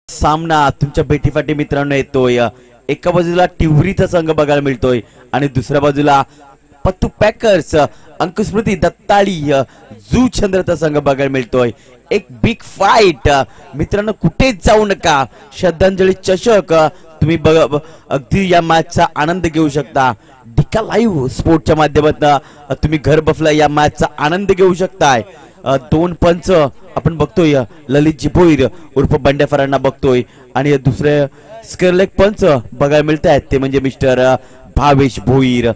सामना तुमच्या भेटीपाठी मित्रांनो येतोय। एका बाजूला टिवरीचा संघ बघायला मिळतोय आणि दुसऱ्या बाजूला पत्तू पॅकर्स अंकुस्मृती दत्ताळी जुचंद्रचा संघ बघायला मिळतोय। एक बिग फाईट मित्रांनो, कुठेच जाऊ नका। श्रद्धांजली चषक तुम्ही अगदी या मॅचचा आनंद घेऊ शकता। डिका लाईव्ह स्पोर्टच्या माध्यमातून तुम्ही घर बसल्या या मॅचचा आनंद घेऊ शकताय। दोन पंच आपण बघतोय, ललितजी भोईर उर्फ बंड्याफरांना बघतोय आणि दुसरे स्केअरलेग पंच बघायला मिळत आहेत, ते म्हणजे मिस्टर भावेश भोईर।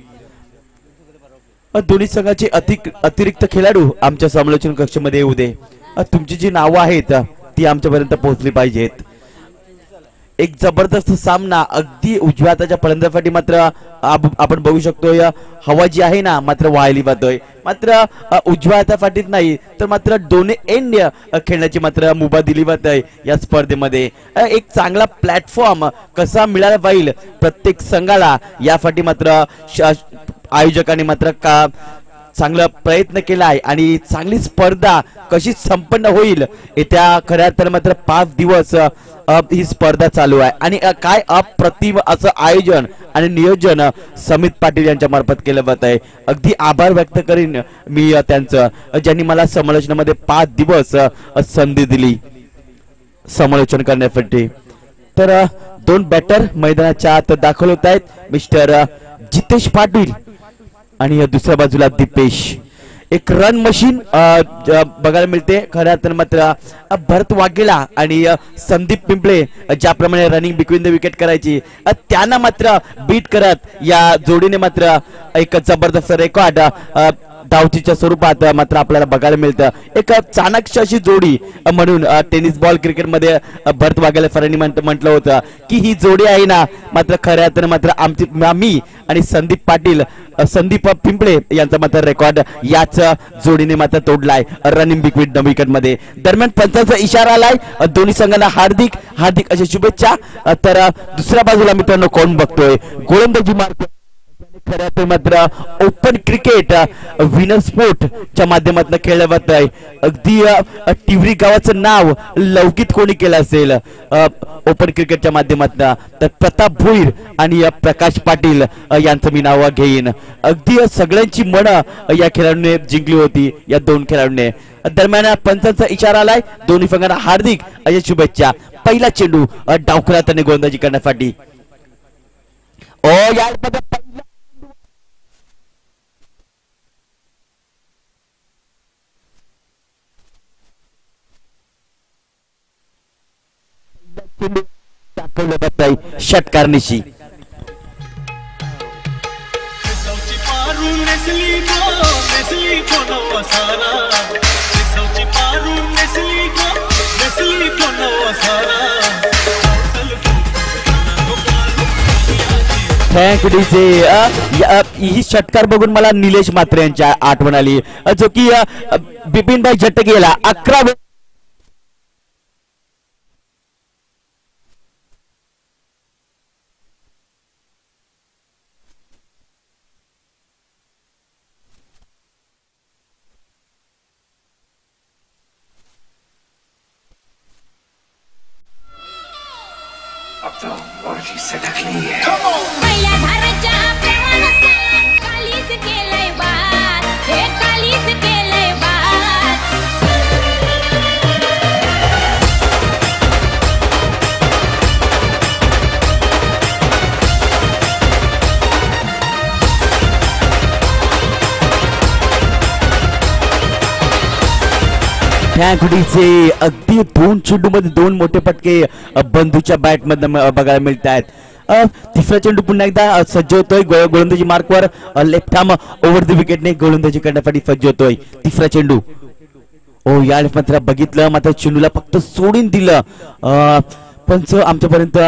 दोन्ही संघाचे अतिरिक्त खेळाडू आमच्या समालोचन कक्षामध्ये येऊ दे। तुमची जी नावं आहेत ती आमच्यापर्यंत पोहोचली पाहिजेत। एक जबरदस्त सामना अगदी उजव्या हाताच्या फलंदाजासाठी मात्र आपण बघू शकतोय, हवा जी आहे ना मात्र वाहिली जातोय। मात्र उजव्या हातासाठीच नाही तर मात्र दोन्ही एंड खेळण्याची मात्र मुभा दिली जात आहे या स्पर्धेमध्ये। एक चांगला प्लॅटफॉर्म कसा मिळाला पाहिजे प्रत्येक संघाला यासाठी मात्र आयोजकांनी मात्र चांगला प्रयत्न केला आहे आणि चांगली स्पर्धा कशी संपन्न होईल येत्या खऱ्या तर मात्र 5 दिवस ही स्पर्धा चालू आहे आणि काय अप्रतिम असं आयोजन आणि नियोजन समित पाटील यांच्या मार्फत केलं जात आहे। अगदी आभार व्यक्त करीन मी त्यांचं, ज्यांनी मला समालोचनामध्ये 5 दिवस संधी दिली समालोचन करण्यासाठी। तर दोन बॅटर मैदानाच्या आत दाखल होत आहेत, मिस्टर जितेश पाटील आणि दुसऱ्या बाजूला दीपेश। एक रन मशीन बघायला मिळते खऱ्या तर मात्र भरत वाघेला आणि संदीप पिंपळे ज्याप्रमाणे रनिंग बिटवीन द विकेट करायची त्यांना मात्र बीट करत या जोडीने मात्र एक जबरदस्त रेकॉर्ड धावचीच्या स्वरूपात मात्र आपल्याला बघायला मिळतं। एक चाणक्य अशी जोडी म्हणून टेनिस बॉल क्रिकेटमध्ये भरत वाघेला म्हटलं होतं की ही जोडी आहे ना मात्र खऱ्या तर मात्र आम्ही आणि संदीप पिंपळे यांचा मात्र रेकॉर्ड याच जोडीने मात्र तोडलाय रनिंग बिटवीन द विकेट मध्ये। दरम्यान पंचांचा इशारा आलाय, दोन्ही संघांना हार्दिक अशा शुभेच्छा। तर दुसऱ्या बाजूला मित्रांनो कोण बघतोय, गोलंदाजी मार्ग खऱ्या तर मात्र ओपन क्रिकेट विनर स्पोर्ट च्या माध्यमातून खेळलं जात आहे। अगदी टिवरी गावाचं नाव लौकिक कोणी केलं असेल ओपन क्रिकेटच्या माध्यमातून तर प्रताप भोईर आणि प्रकाश पाटील यांचं मी नाव घेईन। अगदी सगळ्यांची मन या खेळाडूने जिंकली होती या दोन खेळाडूंनी। दरम्यान पंचांचा इशारा आलाय, दोन्ही संघांना हार्दिक अशा शुभेच्छा। पहिला चेंडू डावखुरात आणि गोलंदाजी करण्यासाठी षटकारनिशी ही षटकार बघून मला निलेश मात्रे यांच्या आठवण आली, जो की बिपिनभाई झटकेला 11 अगदी 2 चेंडू मध्ये 2 मोठे फटके बंधूच्या बॅट मधून बघायला मिळत आहेत। तिसरा चेंडू पुन्हा एकदा सज्ज होतोय, गोलंदाजी मार्कवर लेफ्ट आर्म ओव्हर द विकेटने गोलंदाजी करण्यासाठी सज्ज होतोय। तिसरा चेंडू या मात्र बघितलं मात्र चेंडूला फक्त सोडून दिलं। पंच आमच्यापर्यंत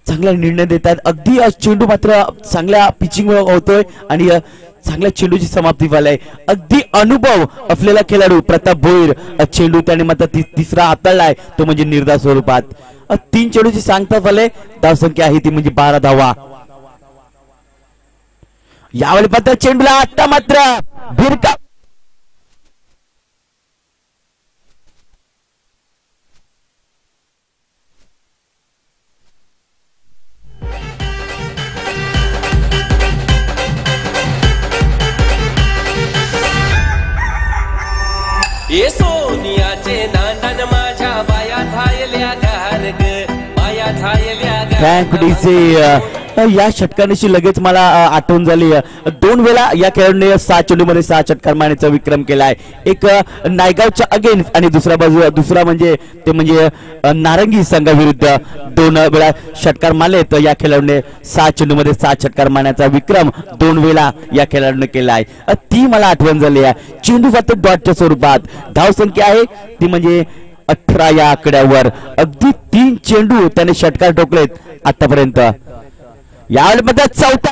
चांगला निर्णय देत आहेत। अगदी चेंडू मात्र चांगल्या पिचिंग होतोय आणि चांगल्या चेंडूची समाप्ती झाली आहे। अगदी अनुभव असलेला खेळाडू प्रताप भोईर चेंडू त्याने मात्र तिसरा हाताळलाय, तो म्हणजे निर्धार स्वरूपात। 3 चेंडूची सांगता झाले, धावसंख्या आहे ती म्हणजे 12 धावा। यावेळी मात्र चेंडूला आता मात्र भिरका ये सोनियाचे नांदन माझ्या बाया झायल्या गार ग, बाया झायल्या गार. Thank DJ. या षटकाराशी लगेच मला आठवण झाली. 2 वेळा या खेळाडूने 6 चेंडूमध्ये 6 षटकार मारण्याचा विक्रम केलाय. एक नायगावच्या अगेन्स्ट आणि दुसरा म्हणजे ते म्हणजे नारंगी संघाविरुद्ध 2 वेळा षटकार मारलेत. या खेळाडूने 6 चेंडूमध्ये 6 षटकार मारण्याचा विक्रम 2 वेळा या खेळाडूने केलाय. ती मला आठवण झाली आहे. चेंडू फक्त डॉटच्या स्वरूपात. धावसंख्या आहे ती म्हणजे 18 या आकड्यावर. अगदी 3 चेंडू त्याने षटकार ठोकलेत आतापर्यंत. यावेळेमध्ये चौथा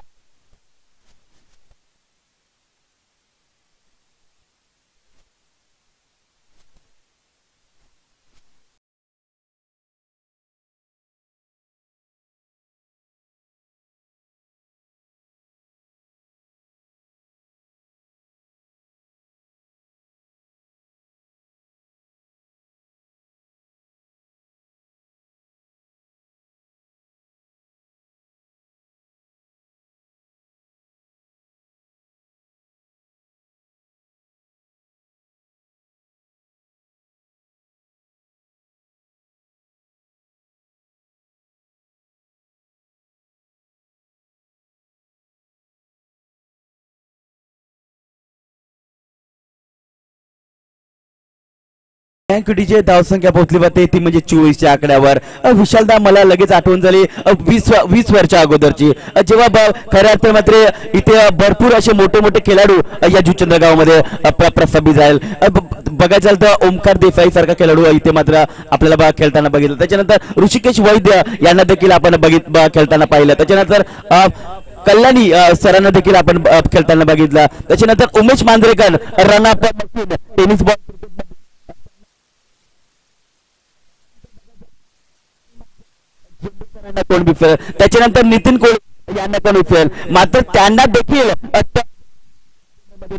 बँक डीजे धावसंख्या पोहोचली होती ती म्हणजे 24 च्या आकड्यावर. विशालदा मला लगेच आठवण झाली 20 वर्षा अगोदरची, जेव्हा खऱ्या अर्थ मात्र इथे भरपूर असे मोठे मोठे खेळाडू या जुचंद्र गावामध्ये प्रस्थापित जाईल. बघायचं झालं तर ओमकार देसाई सारखा खेळाडू इथे मात्र आपल्याला खेळताना बघितलं. त्याच्यानंतर ऋषिकेश वैद्य यांना देखील आपण खेळताना पाहिलं. त्याच्यानंतर कल्याणी सरांना देखील आपण खेळताना बघितलं. त्याच्यानंतर Umesh Manjrekar run up tennis ball कोण विफेल. त्याच्यानंतर नितीन कोळ यांना पण विफेल. मात्र त्यांना देखील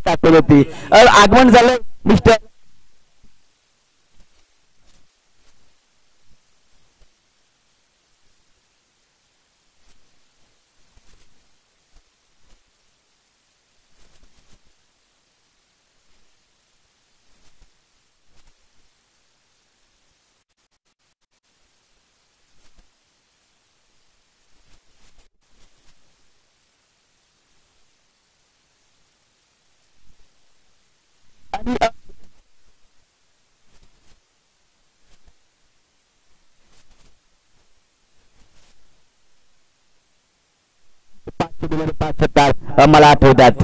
ताकद होती. आगमन झालं मिस्टर मला आठवतात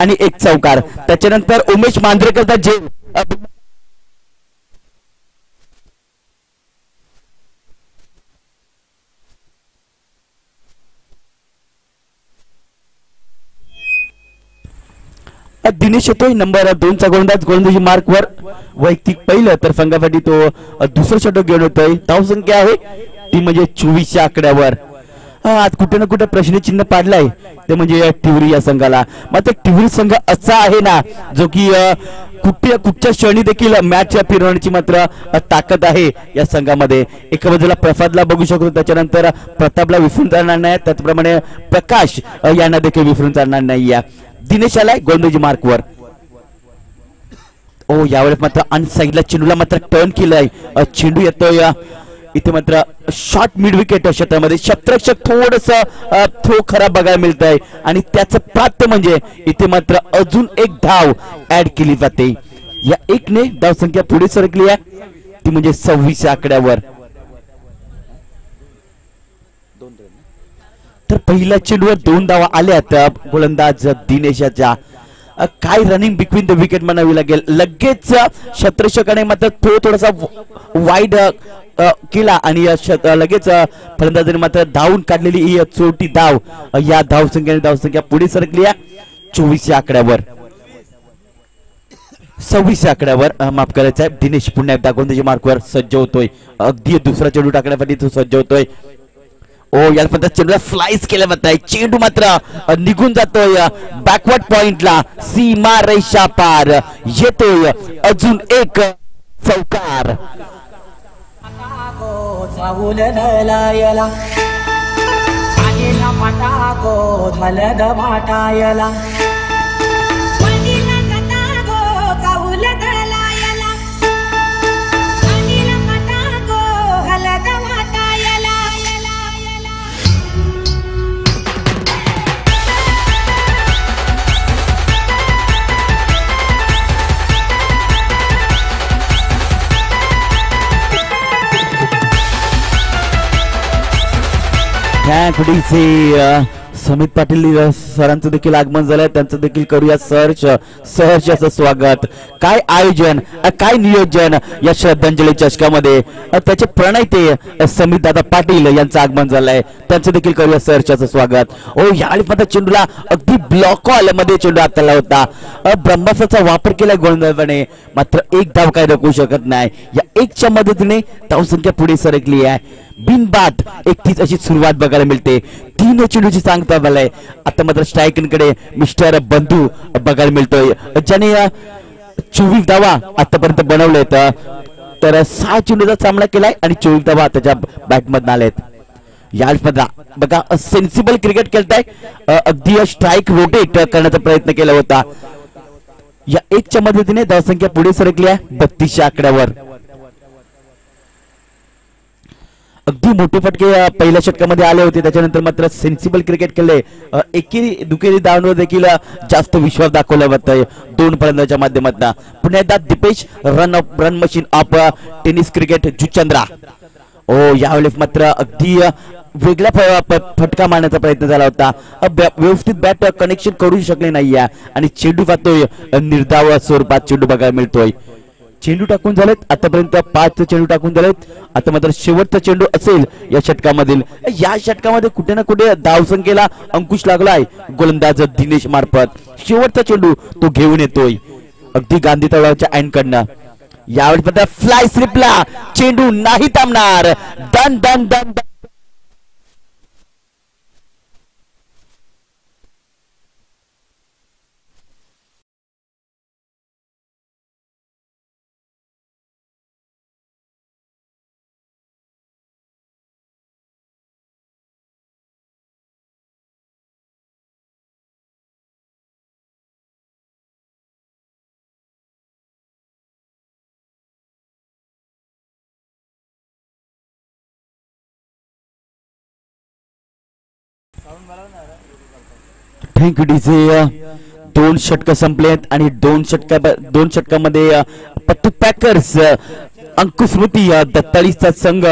आणि एक चौकार. त्याच्यानंतर उमेश मांजरेकर जे दिनेश येतोय नंबर 2चा गोलंदाजी मार्क वर. वैयक्तिक पहिलं तर संघासाठी तो दुसरं षटक घेऊन येतोय. धावसंख्या आहे ती म्हणजे 24 च्या आकड्यावर. आज कुठे ना कुठे प्रश्नचिन्ह पाडलाय ते म्हणजे टिवरी या संघाला. मात्र टिवरी संघ असा आहे ना जो की कुठच्या क्षणी देखील मॅच फिरवण्याची मात्र ताकद आहे या संघामध्ये. एका बाजूला प्रसादला बघू शकतो, त्याच्यानंतर प्रतापला विसरून चालणार नाही, त्याचप्रमाणे प्रकाश यांना देखील विसरून चालणार नाही. दिनेश आलाय गोलंदाजी मार्क वर. ओ यावेळेस मात्र अनसाइडला चेंडूला मात्र टर्न केलाय. चेंडू येतोय इथे मात्र शॉर्ट मिड विकेट क्षेत्रामध्ये. क्षेत्ररक्षक थोडस थ्रो खराब बघायला मिळत आहे आणि त्याचं प्राप्त म्हणजे इथे मात्र अजून एक धाव ऍड केली जाते. या एकने धावसंख्या पुढे सरकली आहे ती म्हणजे 26 आकड्यावर. तर पहिल्या चेंडूवर 2 धावा आल्यात गोलंदाज दिनेशाच्या. काय रनिंग बिटवीन द विकेट म्हणावी लागेल. लगेच क्षेत्ररक्षकाने मात्र थोडासा वाईड केला आणि लगेच फलंदाजाने मात्र धावून काढलेली ही चोटी धाव. या धावसंख्या पुढे सरकली आहे 24 आकड्यावर. 26 आकड्यावर माफ करायचं आहे. दिनेश पुन्हा एकदा गोलंदाजी मार्कवर सज्ज होतोय. अगदी दुसरा चेंडू टाकण्यासाठी तो सज्ज होतोय. ओ या चेंडूला स्लाइस केला जात. चेंडू मात्र निघून जातोय बॅकवर्ड पॉइंटला. सीमा रेषा पार येतोय अजून एक चौकार. समित पाटील सरांचं देखील आगमन झालंय, त्यांचं देखील करूया सहर्ष असं स्वागत. काय आयोजन, काय नियोजन या श्रद्धांजली चषकामध्ये. त्याचे प्रणेते समित दादा पाटील यांचं आगमन झालंय, त्यांचं देखील करूया सहर्ष असं स्वागत. यावेळी मात्र चेंडूला अगदी ब्लॉक हॉल मध्ये चेंडू हाताळला होता. ब्रह्मास्त्राचा वापर केलाय गोलंदाजाने, मात्र एक धाव काय रोखू शकत नाही. या एकच्या मदतीने धावसंख्या पुढे सरकली आहे. बिनबाद 31 अशी सुरुवात बघायला मिळते. 3 चेंडूची सांगता आहे. आता मात्र स्ट्रायकरकडे मिस्टर बंधू बघायला मिळतोय, ज्याने 24 धावा आतापर्यंत बनवलेत. तर 6 चेंडूचा सामना केलाय आणि 24 धावा त्याच्या बॅट मधून आलेत. यावेळी बघा सेन्सिबल क्रिकेट खेळताय. अगदी स्ट्राईक रोटेट करण्याचा प्रयत्न केला होता. या एकच्या मदतीने धावसंख्या पुढे सरकली आहे 32 आकड्यावर. अगदी मोठे फटके पहिल्या षटकामध्ये आले होते, त्याच्यानंतर मात्र सेन्सिबल क्रिकेट खेळले. एकेरी दुकेरी धावांवर देखील जास्त विश्वास दाखवला जातोय 2 फलंदाजांच्या माध्यमातून. पुन्हा एकदा Deepesh run machine of tennis cricket Juchandra. यावेळेस मात्र अगदी वेगळा फटका मारण्याचा प्रयत्न झाला होता. व्यवस्थित बॅट कनेक्शन करू शकले नाहीये आणि चेंडू पाहतोय निर्धाव स्वरूपात चेंडू बघायला मिळतोय. चेंडू टाकून झालेत आतापर्यंत 5 चेंडू टाकून झालेत. आता मात्र शेवटचा चेंडू असेल या षटकामधील. या षटकामध्ये कुठे ना कुठे धावसंख्येला अंकुश लागलाय गोलंदाज दिनेश मार्फत. शेवटचा चेंडू तो घेऊन येतोय अगदी गांधी तळाच्या एंड कडनं. यावेळी मात्र फ्लाय स्लिपला चेंडू नाही थांबणार. Done done done. Thank you DJ. 2 षटक संपलेत आणि 2 षटकामध्ये पट्टू पॅकर्स अंकुश स्मृती दत्ताळीचा संघ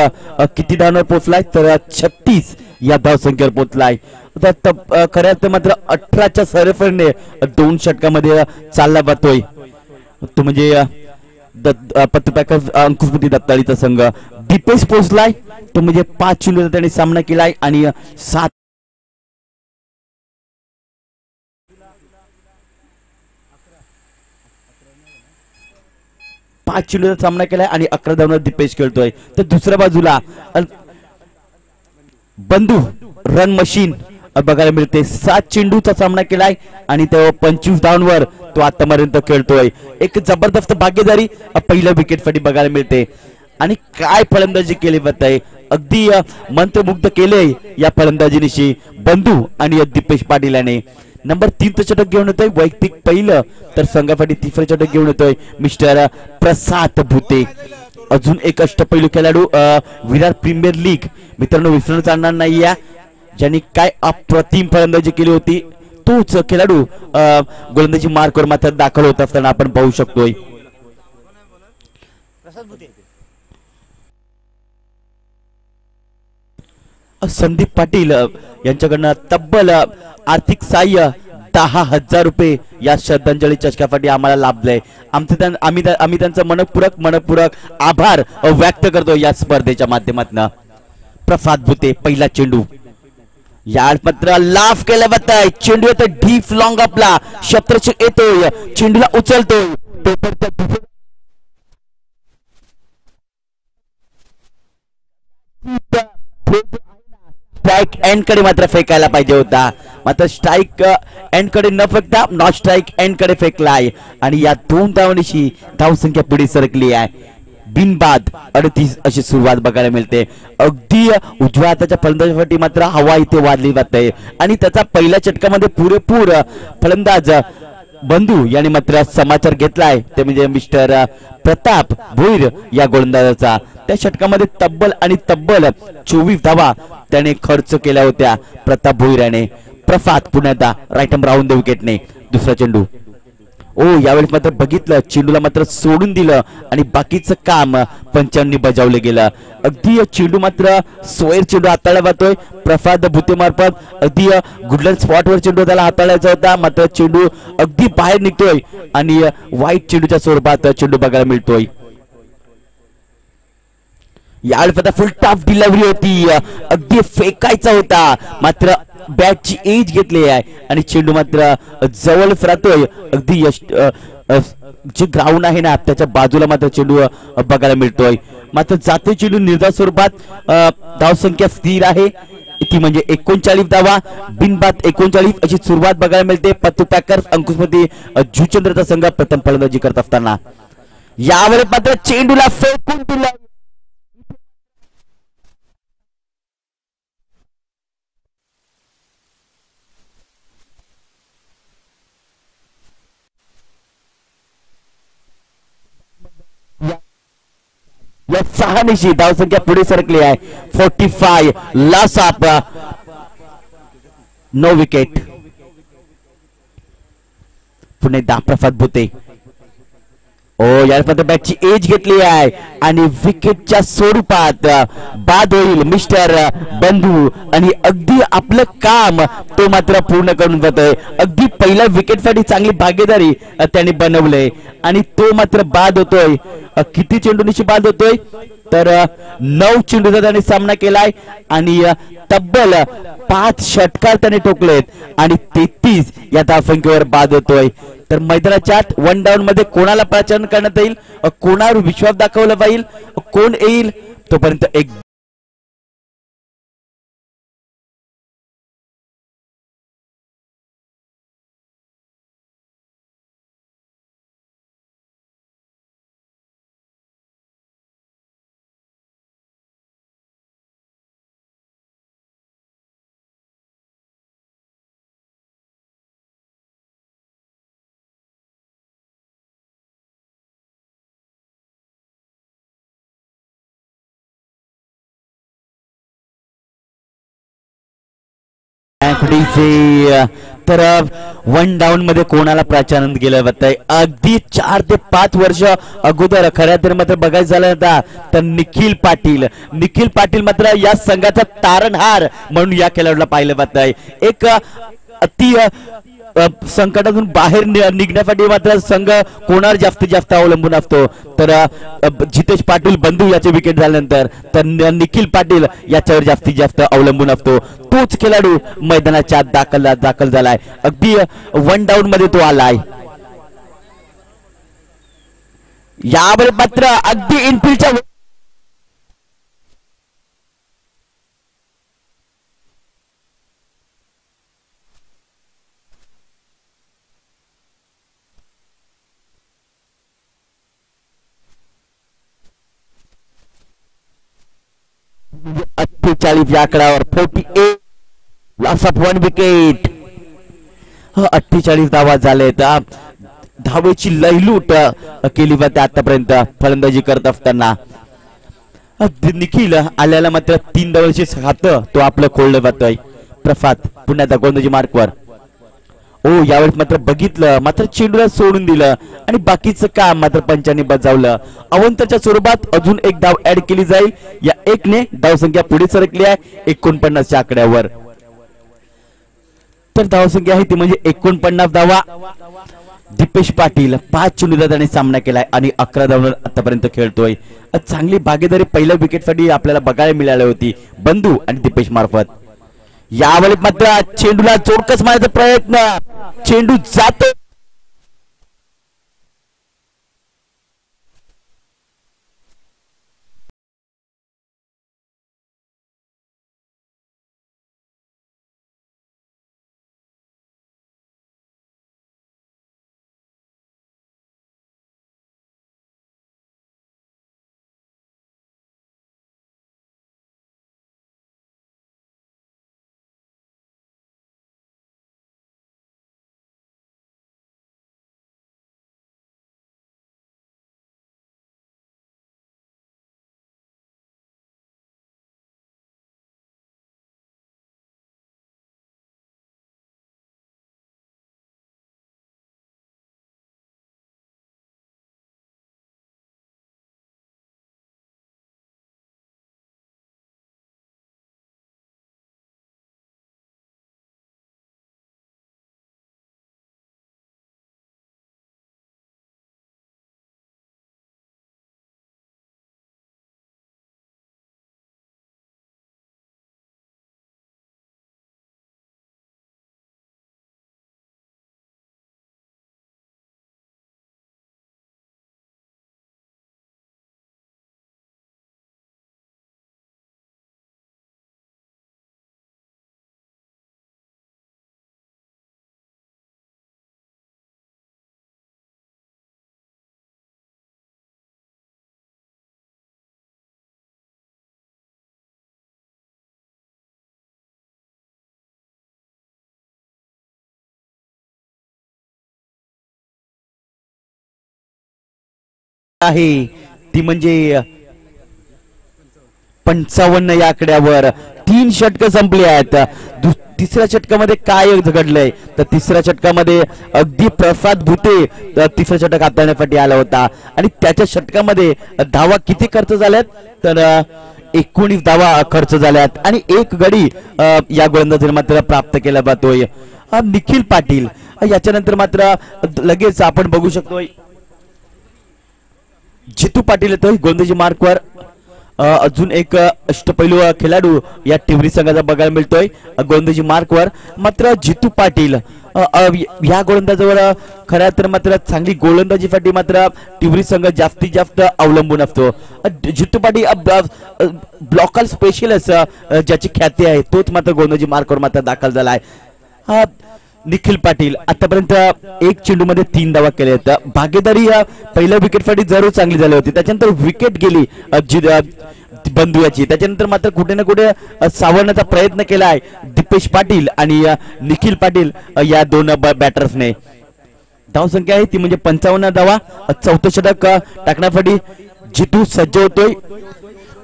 किती धावांवर पोहोचलाय तर 36 या धावसंख्येवर पोहोचलाय. खऱ्या अर्थात मात्र 18च्या सरासरीने 2 षटकामध्ये चालला जातोय तो म्हणजे पट्टू पॅकर्स अंकुश स्मृती दत्ताळीचा संघ. दीपेश पोहोचलाय तो म्हणजे 5 चेंडूचा त्याने सामना केलाय आणि 5 चेंडूचा सामना केलाय आणि 11 धावांवर दीपेश खेळतोय. तर दुसऱ्या बाजूला बंधू रन मशीन बघायला मिळते. 7 चेंडूचा सामना केलाय आणि तो 25 धावांवर तो आतापर्यंत खेळतोय. एक जबरदस्त भागीदारी पहिल्या विकेट साठी बघायला मिळते. आणि काय फलंदाजी केली जात आहे, अगदी मंत्रमुग्ध केले या फलंदाजीनिशी बंधू आणि दीपेश पाटील याने. नंबर 3 षटक घेऊन येतोय वैयक्तिक पहिलं, तर संघासाठी 3रं षटक घेऊन येतोय मिस्टर प्रसाद भुते. अजून एक अष्टपैलू खेळाडू विराट प्रीमियर लीग मित्रांनो विसरून चालणार नाही या, ज्यांनी काय अप्रतिम फलंदाजी केली होती. तोच खेळाडू गोलंदाजी मार्कवर मात्र दाखल होत असताना आपण पाहू शकतोय. संदीप पाटील यांच्याकडनं तब्बल आर्थिक सहाय्य 10,000 रुपये या श्रद्धांजली चषकासाठी आम्हाला लाभलंय. आम्ही त्यांचा मनपूर्वक आभार व्यक्त करतो या स्पर्धेच्या माध्यमातून. प्रसाद भुते पहिला चेंडू यार मात्र लाफ केला जाताय. चेंडू येतो डीप लॉंग आपला क्षेत्ररक्षक येतोय, चेंडूला उचलतोय स्ट्राइक एंड कडे मात्र फेकायला पाहिजे होता. मात्र स्ट्राइक एंड कडे न फेकता नॉट स्ट्राइक एंड कडे फेकलाय आणि या 2 धावांची धावसंख्या पुढे सरकली आहे. बिनबाद 38 अशी सुरुवात बघायला मिळते. अगदी उजव्या हाताच्या फलंदाजासाठी मात्र हवा इथे वाढली जाते आणि त्याचा पहिल्या षटकामध्ये पुरेपूर फलंदाज बंधू यांनी मात्र समाचार घेतलाय, ते म्हणजे मिस्टर प्रताप भोईर या गोलंदाजाचा. त्या षटकामध्ये तब्बल 24 धावा त्याने खर्च केल्या होत्या प्रताप भोईर याने. प्रसाद पुन्हा एकदा राईट आर्म राऊंड द विकेटने. दुसरा चेंडू ओ यावेळेस मात्र बघितलं चेंडूला मात्र सोडून दिलं आणि बाकीचं काम पंचांनी बजावलं गेलं. अगदी चेंडू मात्र सोयर चेंडू हाताळला जातोय प्रसाद भुते मार्फत. अगदी गुडलंड स्पॉटवर चेंडू त्याला हाताळायचा होता मात्र चेंडू अगदी बाहेर निघतोय आणि वाईट चेंडूच्या स्वरूपात चेंडू बघायला मिळतोय. यावेळेस आता फुल टफ डिलिव्हरी होती, अगदी फेकायचा होता मात्र बॅटची एज घेतली आहे आणि चेंडू मात्र जवळच राहतोय. अगदी जे ग्राउंड आहे ना त्याच्या बाजूला मात्र चेंडू बघायला मिळतोय. मात्र जाते चेंडू निर्धार स्वरूपात धावसंख्या स्थिर आहे ती म्हणजे 39 धावा बिनबाद 39 अशी सुरुवात बघायला मिळते. पत्तू पॅकर्स अंकुशमती जुचंद्रचा संघ प्रथम फलंदाजी करत असताना यावेळेस मात्र चेंडूला फेकून दिलं. या 6 धावसंख्या पुढे सरकली आहे. 45 loss of no wicket. Pune Prasad Bhute ओ यामध्ये बॅटची एज घेतली आहे आणि विकेटच्या स्वरूपात बाद होईल मिस्टर बंधू आणि अगदी आपलं काम तो मात्र पूर्ण करून जातोय. अगदी पहिल्या विकेटसाठी चांगली भागीदारी त्यांनी बनवलंय आणि तो मात्र बाद होतोय. किती चेंडूंची बाद होतोय तर 9 चेंडूचा त्याने सामना केलाय आणि तब्बल 5 षटकार त्याने ठोकलेत आणि 33 या धावसंख्येवर बाद होतोय. तर मैदानाच्या 1 डाऊन मध्ये कोणाला प्रचारण करण्यात येईल, कोणावर विश्वास दाखवला जाईल, कोण येईल तोपर्यंत एक तर 1 डाऊन मध्ये कोणाला प्रचारण केलं जातंय. अगदी 4 ते 5 वर्ष अगोदर खऱ्या तर मात्र बघायचं झालं होता तर निखिल पाटील मात्र या संघाचा तारणहार म्हणून या खेळाडूला पाहिलं जात आहे. एक अति संकटातून बाहेर निघण्यासाठी मात्र संघ कोणावर जास्तीत जास्त अवलंबून असतो तर जितेश पाटील बंधू याचे विकेट झाल्यानंतर तर निखिल पाटील याच्यावर जास्तीत जास्त अवलंबून असतो. तोच खेळाडू मैदानाच्या दाखल झालाय. अगदी 1 डाऊन मध्ये तो आलाय. यावर मात्र अगदी इनफिल्डच्या म्हणजे 48 या आकड्यावर 48 लॉस ऑफ 1 विकेट. 48 धावा झालेत. धावेची लयलूट केली जाते आतापर्यंत फलंदाजी करत असताना. निखिल आल्याला मात्र 3 धावांची खातं तो आपलं खोललं जातोय. प्रसाद पुन्हा गोलंदाजी मार्कवर. ओ यावेळेस मात्र बघितलं मात्र चेंडूला सोडून दिलं आणि बाकीचं काम मात्र पंचांनी बजावलं. अवंतच्या स्वरूपात अजून एक धाव ऍड केली जाईल. या 1 ने धावसंख्या पुढे सरकली आहे 49च्या आकड्यावर. तर धावसंख्या आहे ती म्हणजे 49 धावा. दीपेश पाटील 5 चेंडूला त्याने सामना केलाय आणि 11 धावांवर आतापर्यंत खेळतोय. चांगली भागीदारी पहिल्या विकेटसाठी आपल्याला बघायला मिळाली होती बंधू आणि दीपेश मार्फत. यावेळेस मात्र चेंडूला जोडकस मारण्याचा प्रयत्न, चेंडू जातो. आहे ती म्हणजे 55 या आकड्यावर 3 षटकं संपली आहेत। तिसऱ्या षटकामध्ये काय घडलंय तर तिसऱ्या षटकामध्ये अगदी प्रसाद भुते तिसरं षटक हाताळण्यासाठी आला होता आणि त्याच्या षटकामध्ये धावा किती खर्च झाल्यात तर 19 धावा खर्च झाल्यात आणि 1 गडी या गोलंदाजीने मात्र प्राप्त केला जातोय निखिल पाटील। याच्यानंतर मात्र लगेच आपण बघू शकतोय जितू पाटील येतोय गोलंदाजी मार्कवर। अजून एक अष्टपैलू खेळाडू या टिवरी संघाचा बघायला मिळतोय गोलंदाजी मार्कवर। मात्र जितू पाटील या गोलंदाजावर खऱ्या तर मात्र चांगली गोलंदाजीसाठी मात्र टिवरी संघ जास्तीत जास्त अवलंबून असतो। जितू पाटील ब्लॉकर स्पेशलिस्ट ज्याची ख्याती आहे तोच मात्र गोलंदाजी मार्कवर मात्र दाखल झाला आहे। निखिल पाटील आतापर्यंत 1 चेंडूमध्ये 3 धावा केल्या आहेत। भागीदारी पहिल्या विकेटसाठी जरूर चांगली झाली होती, त्याच्यानंतर विकेट गेली बंधू याची, त्याच्यानंतर मात्र कुठे ना कुठे सावरण्याचा प्रयत्न केला आहे दीपेश पाटील आणि निखिल पाटील या दोन बॅटर्सने। धावसंख्या आहे ती म्हणजे 55 धावा। 4थं षटक टाकण्यासाठी जितू सज्ज होतोय,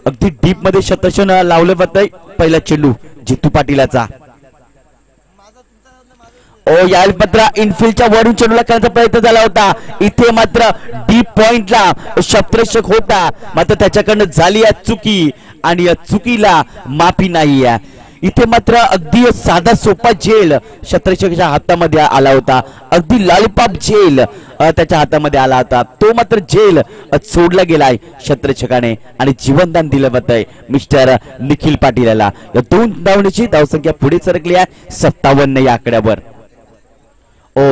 अगदी डीप मध्ये शतशन लावलं जातंय। पहिला चेंडू जितू पाटीलाचा यावेळी मात्र इनफिल्डच्या वरून चेंडूला करण्याचा प्रयत्न झाला होता, इथे मात्र डीप पॉइंटला क्षेत्ररक्षक होता मात्र त्याच्याकडनं झाली चुकी आणि या चुकीला माफी नाही आहे। इथे मात्र अगदी साधा सोपा झेल क्षेत्ररक्षकाच्या हातामध्ये आला होता, अगदी लॉलीपॉप झेल त्याच्या हातामध्ये आला होता, तो मात्र झेल सोडला गेलाय क्षेत्ररक्षकाने आणि जीवनदान दिलं जातंय मिस्टर निखिल पाटील याला। 2 धावण्याची धावसंख्या पुढे सरकली आहे 57 या आकड्यावर।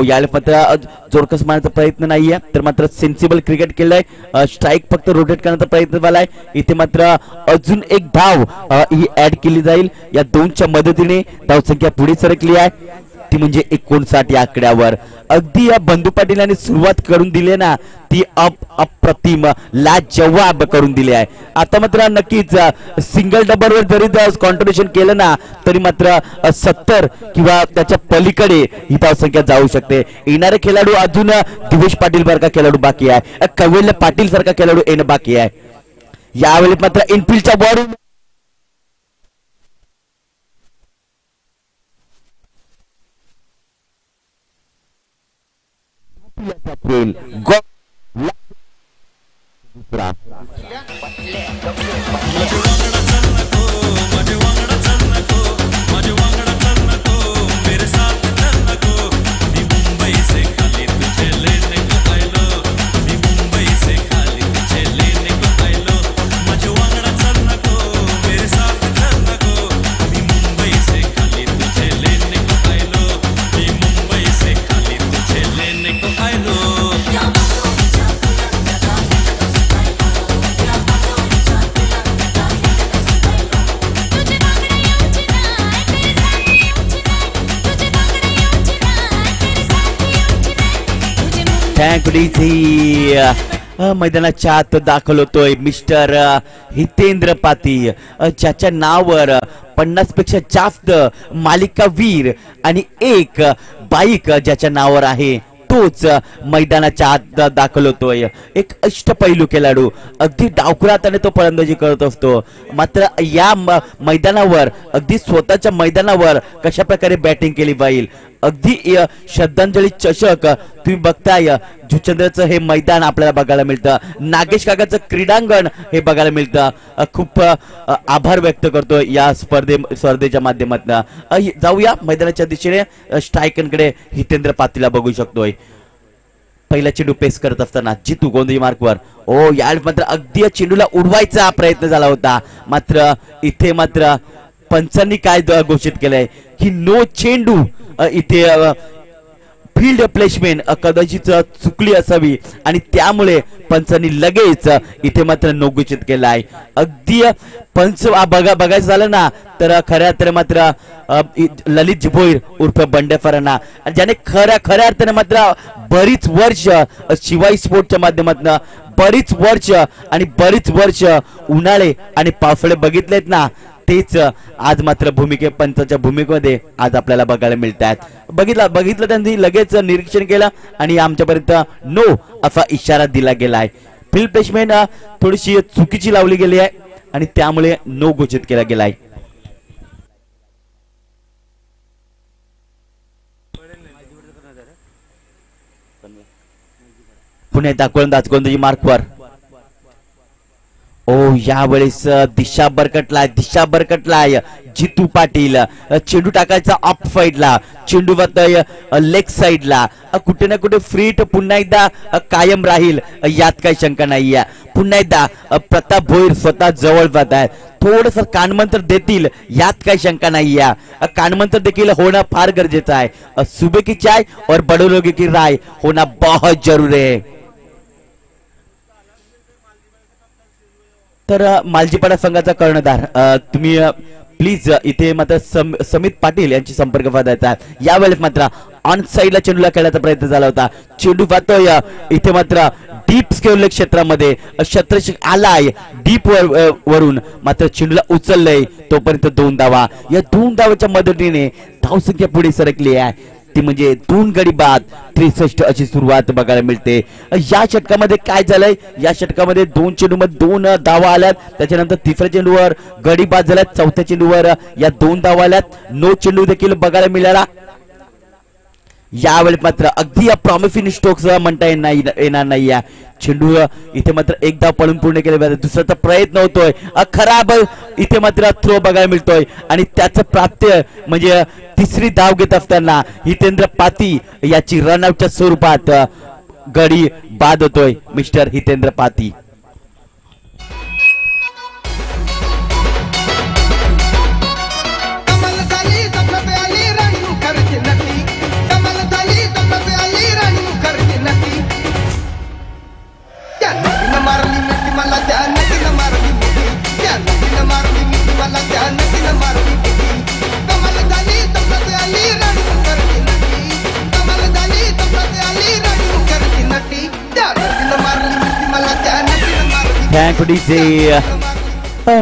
याला मात्र जोरकस मारण्याचा प्रयत्न नाहीये तर मात्र सेन्सिबल क्रिकेट केलंय, स्ट्राईक फक्त रोटेट करण्याचा प्रयत्न झालाय। इथे मात्र अजून 1 धाव ही ऍड केली जाईल, या 2च्या मदतीने धावसंख्या पुढे सरकली आहे ती म्हणजे 59 या आकड्यावर। अगदी या बंधू पाटील यांनी सुरुवात करून दिली ना ती अप्रतिम लाजवाब करून दिली आहे। आता मात्र नक्कीच सिंगल डबलवर जरी कॉन्ट्रीब्युशन केलं ना तरी मात्र 70 किंवा त्याच्या पलीकडे ही धावसंख्या जाऊ शकते। येणारे खेळाडू अजून दिवेश पाटील सारखा खेळाडू बाकी आहे, कवेल पाटील सारखा खेळाडू येणं बाकी आहे। यावेळी मात्र इनफिल्डच्या बॉल मैदानाच्या आत दाखल होतोय मिस्टर हितेंद्र पाती, ज्याच्या नावावर 50 पेक्षा जास्त मालिका वीर आणि 1 बाईक ज्याच्या नावावर आहे तोच मैदानाच्या आत दाखल होतोय। एक अष्टपैलू खेळाडू, अगदी डावखुराताने तो फलंदाजी करत असतो, मात्र या मैदानावर अगदी स्वतःच्या मैदानावर कशा प्रकारे बॅटिंग केली जाईल, अगदी श्रद्धांजली चषक तुम्ही बघताय जुचंद्रचं हे मैदान आपल्याला बघायला मिळतं, नागेश काकाचं क्रीडांगण हे बघायला मिळतं। खूप आभार व्यक्त करतो या स्पर्धेच्या माध्यमातून। जाऊया मैदानाच्या दिशेने, स्ट्रायकरकडे हितेंद्र पातीला बघू शकतोय। पहिला चेंडू पेस करत असताना जितू गोंधळी मार्कवर यावेळी मात्र अगदी चेंडूला उडवायचा प्रयत्न झाला होता, मात्र इथे मात्र पंचांनी काय घोषित केलंय की नो चेंडू, इथे फील्ड प्लेसमेंट कदाचित चुकली असावी आणि त्यामुळे पंचांनी लगेच इथे मात्र नो घोषित केला आहे। अगदी पंच बघायचं झालं ना तर खऱ्या तर मात्र ललित जिभोईर उर्फ बंडेफरांना, ज्याने खऱ्या अर्थाने मात्र बरीच वर्ष शिवाई स्पोर्टच्या माध्यमातून बरीच वर्ष उन्हाळे आणि पावसाळे बघितलेत ना, तेच आज मात्र पंचाच्या भूमिकेमध्ये आज आपल्याला बघायला मिळतात। बघितलं त्यांनी लगेच निरीक्षण केलं आणि आमच्यापर्यंत नो असा इशारा दिला गेलाय। फील्ड प्लेसमेंट थोडीशी चुकीची लावली गेली आहे आणि त्यामुळे नो घोषित केला गेला आहे. पुणे गोलंदाज गोलंदाजी मार्कवर. ओ यावेळेस दिशा बरकटलाय जितू पाटील. चेंडू टाकायचा ऑफ साइडला, चेंडू लेग साइडला. कुठे ना कुठे फ्रीट पुन्हा एकदा कायम राहील यात काही शंका नाहीये. पुन्हा एकदा प्रताप भोईर स्वतः जवळ जात आहे. थोडस कानमंत्र देतील यात काही शंका नाहीये. कानमंत्र देखील होणं फार गरजेचं आहे. सुबह की चाय और बड़े लोगों की राय होना बहुत जरूरी है. तर मालजीपाडा संघाचा कर्णधार तुम्ही प्लीज इथे मात्र समित पाटील यांची संपर्क साधायचा. यावेळेस मात्र ऑन साइडला चेंडूला खेळण्याचा प्रयत्न झाला होता. चेंडू पाहतोय इथे मात्र डीप स्केल क्षेत्रामध्ये शत्रक्षक आलाय डीप वरून, मात्र चेंडूला उचललंय. तोपर्यंत 2 धावा. या 2 धावाच्या मदतीने धावसंख्या पुढे सरकली आहे. ती म्हणजे 2 गडी बाद 63 अशी सुरुवात बघायला मिळते. या षटकामध्ये काय झालंय, या षटकामध्ये 2 चेंडूमध्ये 2 धावा आल्यात. त्याच्यानंतर तिसऱ्या चेंडूवर गडी बाद झाल्यात. चौथ्या चेंडूवर या 2 धावा आल्यात. नो चेंडू देखील बघायला मिळाला. यावेळी मात्र अगदी प्रॉमिसिंग स्ट्रोक्स म्हणता येणार नाही. चेंडू इथे मात्र एक धाव पळून पूर्ण केले पाहिजे. दुसऱ्याचा प्रयत्न होतोय. खराब इथे मात्र थ्रो बघायला मिळतोय आणि त्याचं प्राप्य म्हणजे तिसरी धाव घेत असताना हितेंद्र पाती याची रनआउटच्या स्वरूपात गडी बाद होतोय मिस्टर हितेंद्र पाती.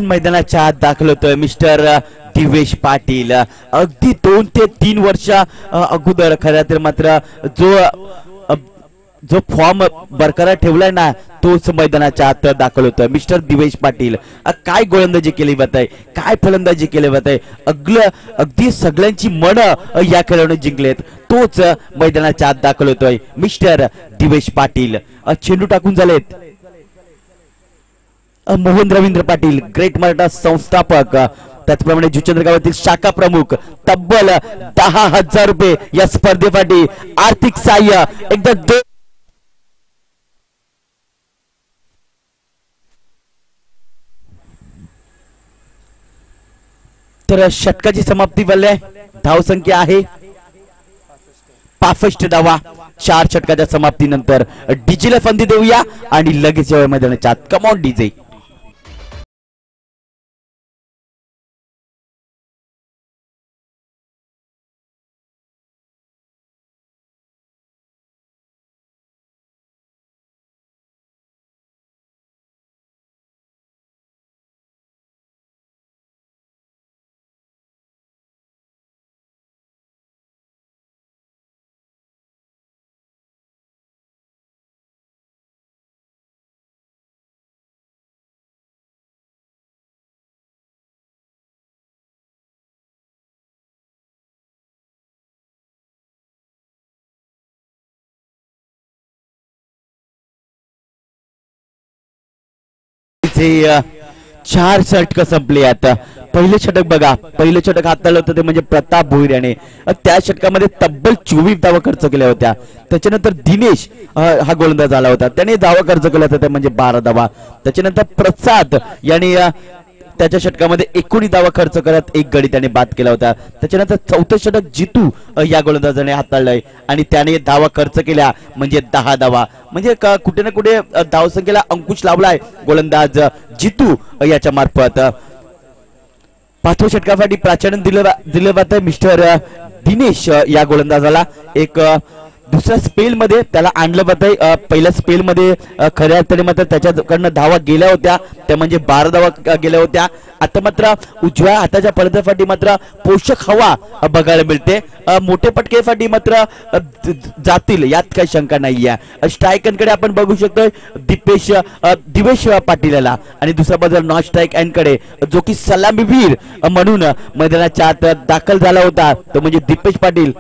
मैदानाच्या आत दाखल होतोय मिस्टर दिवेश पाटील. अगदी 2 ते 3 वर्ष अगोदर खरं तर मात्र जो फॉर्म बरकरार ठेवलाय ना तोच मैदानाच्या आत दाखल होतोय मिस्टर दिवेश पाटील. काय गोलंदाजी केली जात आहे, काय फलंदाजी केली जात आहे. अगदी सगळ्यांची मन या खेळाडूने जिंकलेत. तोच मैदानाच्या आत दाखल होतोय मिस्टर दिवेश पाटील. चेंडू टाकून झालेत मोहन रवींद्र पाटील, ग्रेट मराठा संस्थापक, त्याचप्रमाणे जुचंद्र गावातील शाखा प्रमुख. तब्बल 10,000 रुपये या स्पर्धेसाठी आर्थिक सहाय्य. एकदा तर षटकाची समाप्ती झाली. धावसंख्या आहे 65 धावा. 4 षटकाच्या समाप्तीनंतर डीजेला संधी देऊया आणि लगेच मैदानाच्या आत. Come on DJ. हे 4 षटक संपले. आता पहिले षटक बघा, पहिले षटक हाताळलं होतं ते म्हणजे प्रताप भोईर याने. त्या षटकामध्ये तब्बल 24 धावा खर्च केल्या होत्या. त्याच्यानंतर दिनेश हा गोलंदाज आला होता, त्याने धावा खर्च केला होता ते म्हणजे 12 धावा. त्याच्यानंतर प्रसाद याने त्याच्या षटकामध्ये 19 धावा खर्च करत 1 गडी त्याने बाद केला होता. त्याच्यानंतर चौथं षटक जितू या गोलंदाजाने हाताळलंय आणि त्याने धावा खर्च केल्या म्हणजे 10 धावा. म्हणजे कुठे ना कुठे धावसंख्येला अंकुश लावलाय गोलंदाज जितू याच्या मार्फत. 5व्या षटकासाठी प्राचार्य दिलं जातं मिस्टर दिनेश या गोलंदाजाला. एक दुसऱ्या स्पेल मध्ये त्याला आणलं होतं. पहिल्या स्पेल मध्ये खऱ्या अर्थाने मात्र त्याच्याकडनं धावा गेल्या होत्या, त्या म्हणजे 12 धावा गेल्या होत्या. आता मात्र उजव्या हाताच्या फलंदाजासाठी मात्र पोषक हवा बघायला मिळते. मोठे फटकेसाठी मात्र जातील यात काही शंका नाहीये. स्ट्रायकरकडे आपण बघू शकतो दिवेश पाटील याला, आणि दुसऱ्या बाजूला नॉन स्ट्राईक कडे जो की सलामीवीर म्हणून मैदानाच्या आत दाखल झाला होता तो म्हणजे दिपेश पाटील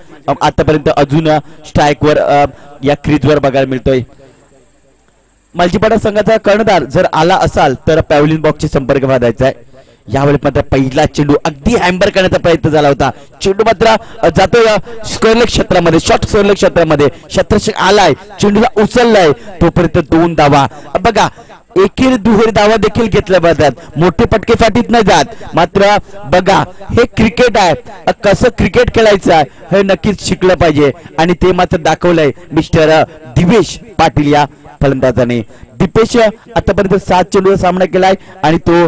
आतापर्यंत अजून स्ट्राईक वर या क्रीजवर बघायला मिळतोय. मल्टीपाडा संघाचा कर्णधार जर आला असाल तर पॅव्हलिन बॉक्सचे संपर्क साधायचा आहे. यावेळी मात्र पहिला चेंडू अगदी हॅम्बर करण्याचा प्रयत्न झाला होता. चेंडू मात्र जातो स्क्वेअरलेग क्षेत्रामध्ये, शॉर्ट स्क्वेअरलेग क्षेत्रामध्ये. क्षेत्ररक्षक आलाय, चेंडूला उचललाय, तोपर्यंत 2 धावा. बघा एकेरी दुहेरी धावा देखील घेतल्या जातात, मोठे फटके फाटीत न जात. मात्र बघा हे क्रिकेट आहे, कसं क्रिकेट खेळायचं आहे हे नक्कीच शिकलं पाहिजे, आणि ते मात्र दाखवलंय मिस्टर दिवेश पाटील या फलंदाजाने. दिपेश आतापर्यंत 7 चेंडूचा सामना केलाय आणि तो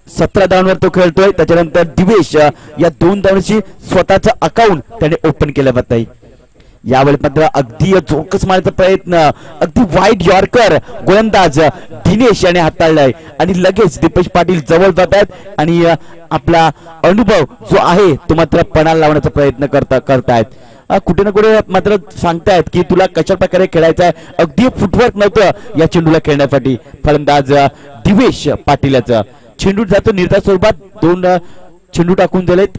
17 धावांवर तो खेळतोय. त्याच्यानंतर दिवेश या 2 धावांची स्वतःचं अकाउंट त्याने ओपन केलं जात. यावेळी मात्र अगदी चोकस मारण्याचा प्रयत्न, अगदी वाईट यॉर्कर गोलंदाज दिनेश याने हाताळलाय, आणि लगेच दिपेश पाटील जवळ जात आहेत आणि आपला अनुभव जो आहे तो मात्र पणाला लावण्याचा प्रयत्न करतायत. कुठे ना कुठे मात्र सांगतायत की तुला कशा प्रकारे खेळायचं आहे. अगदी फुटवर्क नव्हतं या चेंडूला खेळण्यासाठी फलंदाज दिवेश पाटील याचं. चेंडू जातो निर्धार स्वरूपात, 2 चेंडू टाकून दिलेत.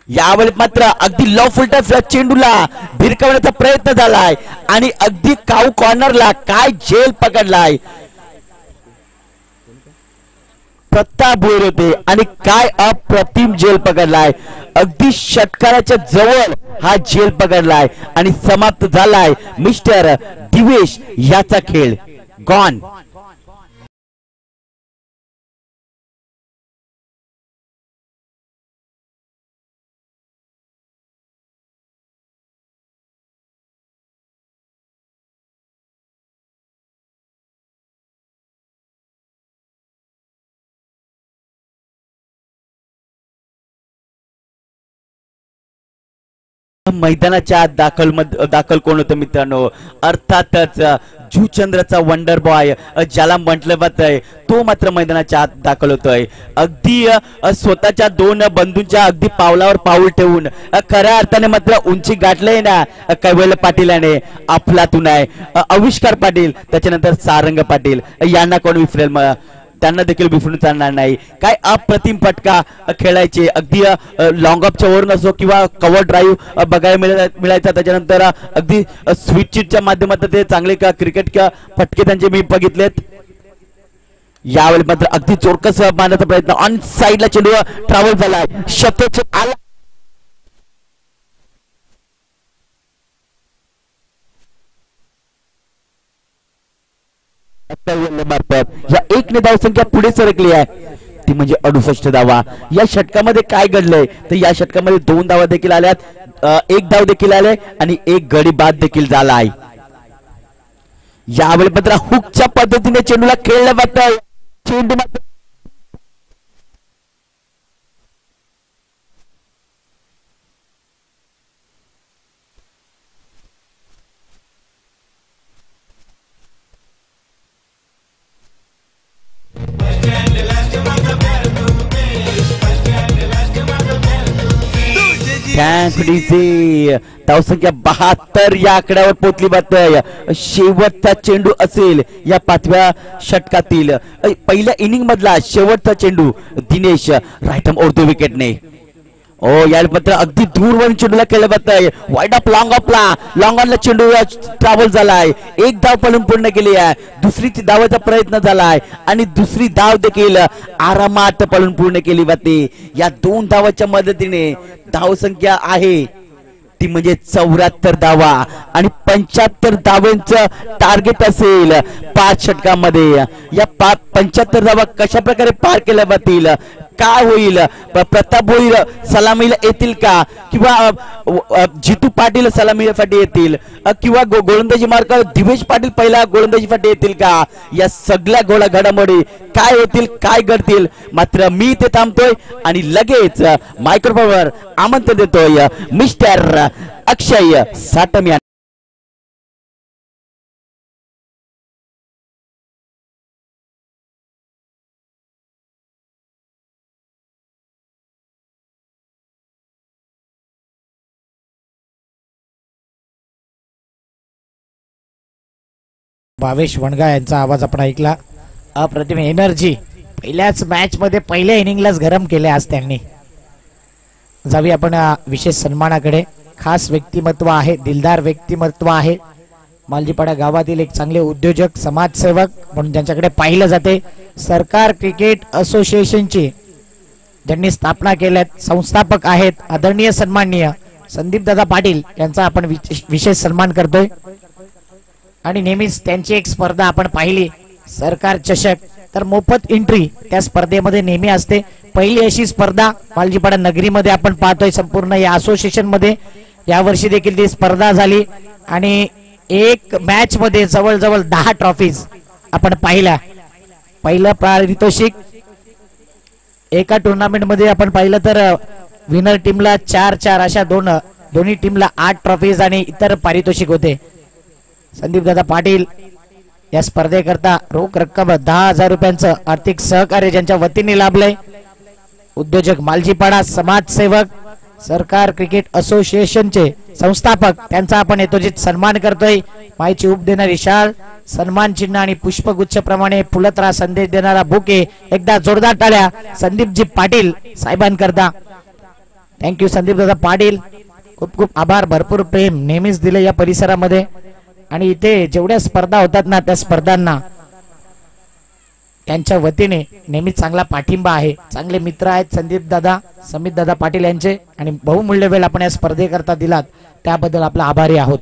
यावेळी मात्र अगदी लॉ फुलटा चेंडूला भिरकवण्याचा प्रयत्न झालाय आणि अगदी काऊ कॉर्नरला काय झेल पकडलाय. प्रताप भोईर होते आणि काय अप्रतिम झेल पकडलाय. अगदी षटकाराच्या जवळ हा झेल पकडलाय आणि समाप्त झालाय मिस्टर दिवेश याचा खेळ. गॉन. मैदानाच्या दाखल कोण होतं मित्रांनो, अर्थातच जुचंद्रचा वंडर बॉय ज्याला म्हटलं जातंय तो मात्र मैदानाच्या आत दाखल होतोय. अगदी स्वतःच्या 2 बंधूंच्या अगदी पावलावर पाऊल ठेवून खऱ्या अर्थाने मात्र उंची गाठलंय ना कैवल्य पाटील याने. अफलातून आहे आविष्कार पाटील, त्याच्यानंतर सारंग पाटील, यांना कोण विसरेल, त्यांना देखील विसरून चालणार नाही. काय अप्रतिम फटका खेळायचे, अगदी लॉंग ऑफच्या वरून असो किंवा कव्हर ड्राईव्ह बघायला मिळायचा. त्याच्यानंतर अगदी स्विच चिटच्या माध्यमातून ते चांगले क्रिकेट फटके त्यांचे मी बघितलेत. यावेळी मात्र अगदी चोरकस मारण्याचा प्रयत्न, ऑन साइडला चेंडू ट्रॅव्हल झालाय, शतक आला. या 1 धावसंख्या पुढे सरकली आहे, ती म्हणजे 68 धावा. या षटकामध्ये काय घडलंय तर या षटकामध्ये 2 धावा देखील आल्यात, 1 धाव देखील आले आणि 1 गडी बाद देखील झाला आहे. यावेळी मात्र हुकच्या पद्धतीने चेंडूला खेळलं जातं. चेंडू मात्र धावसंख्या 72 या आकड्यावर पोहोचली जाते. शेवटचा चेंडू असेल या 5व्या षटकातील, पहिल्या इनिंग मधला शेवटचा चेंडू दिनेश राईट आर्म ओव्हर विकेटने. या मात्र अगदी दूरवरून चेंडूला खेळलं जातंय, वाईड ऑफ लॉंग ऑनला चेंडू ट्रॅव्हल झालाय. 1 धाव पळून पूर्ण केली आहे, दुसरी धावाचा प्रयत्न झालाय आणि दुसरी धाव देखील आरामात पळून पूर्ण केली जाते. या 2 धावाच्या मदतीने धावसंख्या आहे ती म्हणजे 74 धावा आणि 75 धावांचं टार्गेट असेल 5 षटकामध्ये. या 75 धावा कशा प्रकारे पार केल्या जातील, काय होईल, प्रताप भोईर सलामीला येतील का, किंवा जितू पाटील सलामीसाठी येतील, किंवा गोलंदाजी मार्गावर दिवेश पाटील पहिला गोलंदाजीसाठी येतील का, या सगळ्या घडामोडी काय होतील, काय घडतील. मात्र मी ते थांबतोय आणि लगेच मायक्रोफोनवर आमंत्रण देतोय मिस्टर अक्षय साटम यांना भावेश वणगा यांचा आवाज आपण ऐकला. अप्रतिम एनर्जी पहिल्याच मॅच मध्ये पहिल्या इनिंगलाच गरम केले आज त्यांनी. जाऊया आपण विशेष सन्मानाकडे. खास व्यक्तिमत्व आहे, दिलदार व्यक्तिमत्व आहे, मालजीपाडा गावातील एक चांगले उद्योजक समाजसेवक म्हणून ज्यांच्याकडे पाहिलं जाते. सरकार क्रिकेट असोसिएशनची ज्यांनी स्थापना केल्यात संस्थापक आहेत आदरणीय सन्माननीय संदीपदादा पाटील यांचा आपण विशेष सन्मान करतोय. आणि नेहमीच त्यांची एक स्पर्धा आपण पाहिली सरकार चषक, तर मोफत एंट्री त्या स्पर्धेमध्ये नेहमी असते. पहिली अशी स्पर्धा मालजीपाडा नगरीमध्ये आपण पाहतोय संपूर्ण या असोसिएशन मध्ये. यावर्षी देखील ती स्पर्धा झाली आणि एक मॅच मध्ये जवळजवळ 10 ट्रॉफीज आपण पाहिल्या. पहिलं पारितोषिक एका टुर्नामेंट मध्ये आपण पाहिलं तर विनर टीमला 4-4 अशा दोन्ही टीमला 8 ट्रॉफीज आणि इतर पारितोषिक होते. संदीपदादा पाटील या स्पर्धेकरता रोख रक्कम 10,000 रुपयांचं आर्थिक सहकार्य ज्यांच्या वतीने लाभलंय. उद्योजक मालजीपाडा, समाजसेवक, सरकार क्रिकेट असोसिएशनचे संस्थापक त्यांचा आपण यथोचित सन्मान करतोय. मायची उप देणारी शाल, सन्मान चिन्ह आणि पुष्पगुच्छ प्रमाणे फुलत्रा संदेश देणारा बुके. एकदा जोरदार टाळ्या संदीपजी पाटील साहेबांकरता. थँक्यू संदीपदादा पाटील, खूप खूप आभार. भरपूर प्रेम नेहमीच दिले या परिसरामध्ये आणि इथे जेवढ्या स्पर्धा होतात ना त्या स्पर्धांना त्यांच्या वतीने नेहमी चांगला पाठिंबा आहे. चांगले मित्र आहेत संदीप दादा, समित दादा पाटील यांचे आणि बहुमूल्य वेळ आपण या स्पर्धेकरता दिलात त्याबद्दल आपला आभारी आहोत.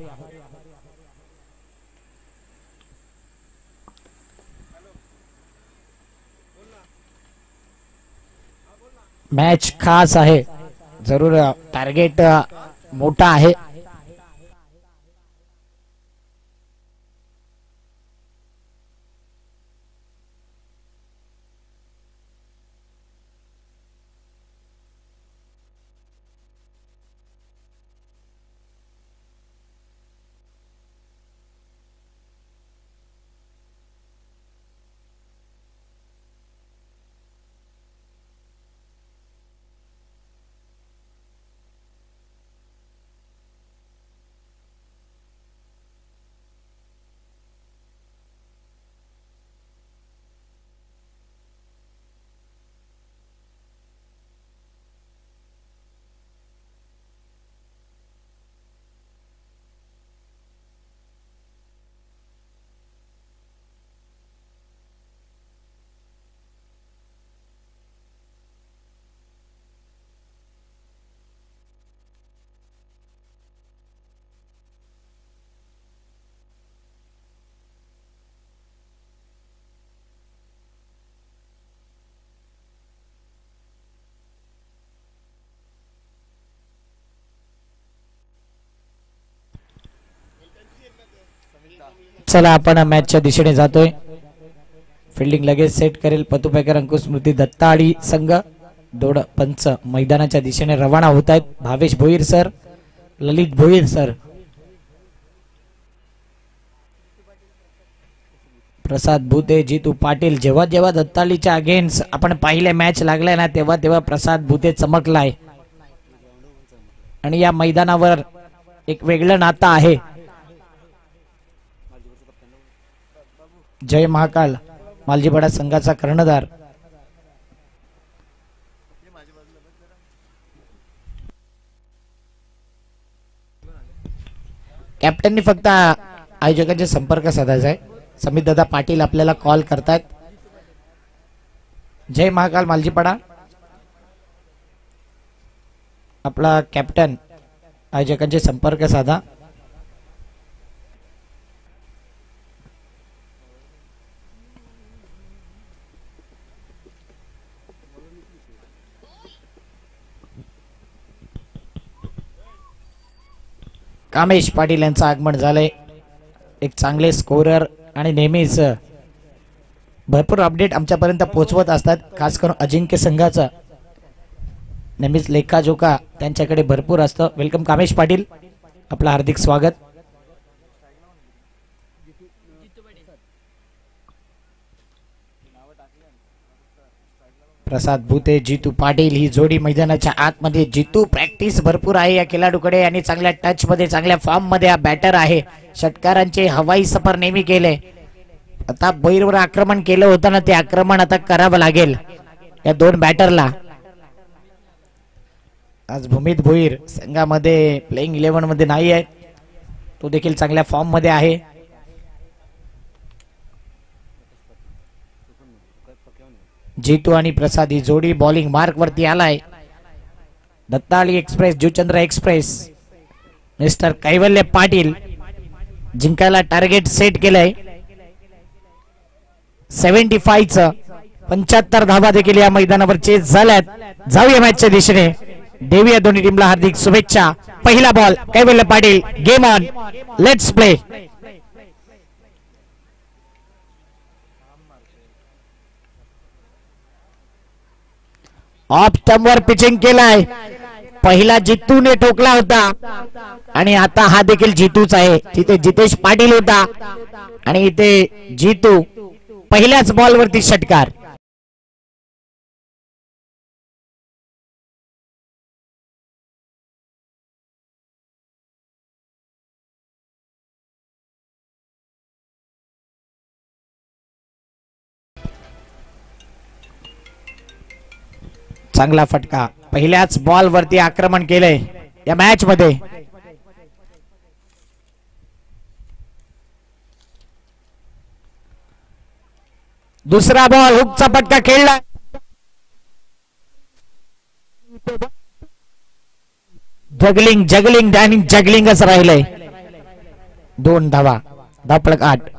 मॅच खास आहे, जरूर टार्गेट मोठा आहे. चला आपण मॅचच्या दिशेने जातोय. फिल्डिंग लगेच सेट करेल पतुपेकर अंकुश स्मृती दत्ताळी संघ. दोड पंच मैदानाच्या दिशेने रवाना होत आहेत. भावेश भोईर सर, ललित भोईर सर, प्रसाद भूते, जितू पाटील. जेव्हा जेव्हा दत्ताळीच्या अगेन्स्ट आपण पाहिले मॅच लागलाय ना तेव्हा तेव्हा प्रसाद भूते चमकलाय आणि या मैदानावर एक वेगळं नातं आहे. जय महाकाल मालजीपाडा संघाचा कर्णधार. कॅप्टननी फक्त आयोजकांचे संपर्क साधायचा आहे. समित दादा पाटील आपल्याला कॉल करतायत. जय महाकाल मालजीपाडा. आपला कॅप्टन आयोजकांचे संपर्क साधा. कामेश पाटील यांचं आगमन झालंय. एक चांगले स्कोरर आणि नेहमीच भरपूर अपडेट आमच्यापर्यंत पोहोचवत असतात. खास करून अजिंक्य संघाचा नेहमीच लेखाजोखा त्यांच्याकडे भरपूर असतं. वेलकम कामेश पाटील. आपलं हार्दिक स्वागत. प्रसाद भूते जितू पाटील ही जोडी मैदानाच्या आतमध्ये. जितू प्रॅक्टिस भरपूर आहे या खेळाडूकडे आणि चांगल्या टच मध्ये चांगल्या फॉर्म मध्ये हा बॅटर आहे. षटकारांचे हवाई सफर नेहमी केले. आता भोईरवर आक्रमण केलं होतं ना, ते आक्रमण आता करावं लागेल या दोन बॅटरला. आज भूमित भोईर संघामध्ये प्लेइंग 11 मध्ये नाही आहे, तो देखील चांगल्या फॉर्म मध्ये आहे. जितू आणि प्रसाद ही जोडी बॉलिंग मार्क वरती आलाय. दत्ताळी एक्सप्रेस, जुचंद्र एक्सप्रेस, मिस्टर कैवल्य पाटील जिंकायला टार्गेट सेट केलंय 75 चं. 75 धावा देखील या मैदानावर चेस झाल्यात. जाऊया मॅचच्या दिशेने, देऊया दोन्ही टीमला हार्दिक शुभेच्छा. पहिला ball Kaivalya Patil, game on, let's play. Off स्टंपवर पिचिंग केलाय. पहिला जितूने ठोकला होता आणि आता हा देखील जितूच आहे. तिथे जितेश पाटील होता आणि इथे जितू. पहिल्याच बॉलवरती षटकार. चांगला फटका. पहिल्याच बॉल वरती आक्रमण केलंय या मॅच मध्ये. दुसरा बॉल हुकचा फटका खेळला. जगलिंग जगलिंग आणि जगलिंगच राहिलंय. 2 धावा, धापळक 8.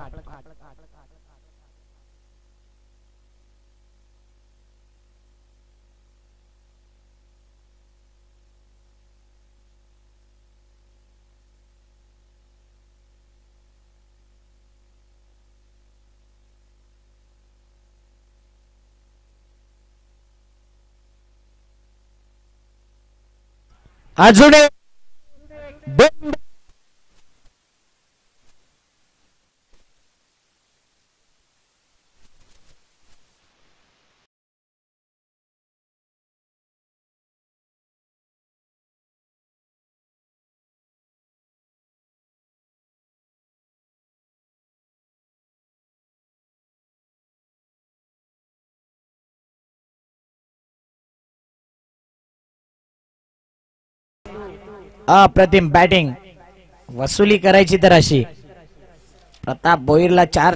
अजून अप्रतिम बॅटिंग. वसुली करायची तर अशी. प्रताप भोईरला 4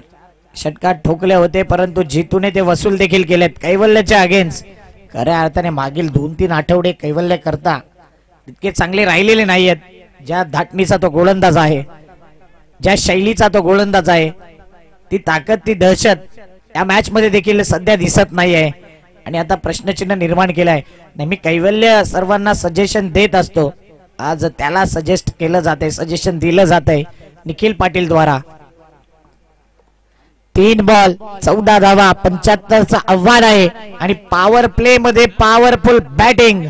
षटकार ठोकले होते, परंतु जितूने ते वसूल देखील केलेत कैवल्यच्या अगेन्स्ट. खऱ्या अर्थाने मागील 2-3 आठवडे कैवल्य करता इतके चांगले राहिलेले नाहीयेत. ज्या धाटणीचा तो गोलंदाज आहे, ज्या शैलीचा तो गोलंदाज आहे, ती ताकद, ती दहशत या मॅच मध्ये देखील सध्या दिसत नाहीये. आणि आता प्रश्नचिन्ह निर्माण केलाय. नेहमी कैवल्य सर्वांना सजेशन देत असतो, आज त्याला सजेस्ट केलं जाते, सजेशन दिलं जातंय निखिल पाटील द्वारा. 3 बॉल 14 धावा, 75चा आव्हान आहे आणि पॉवर प्ले मध्ये पॉवरफुल बॅटिंग.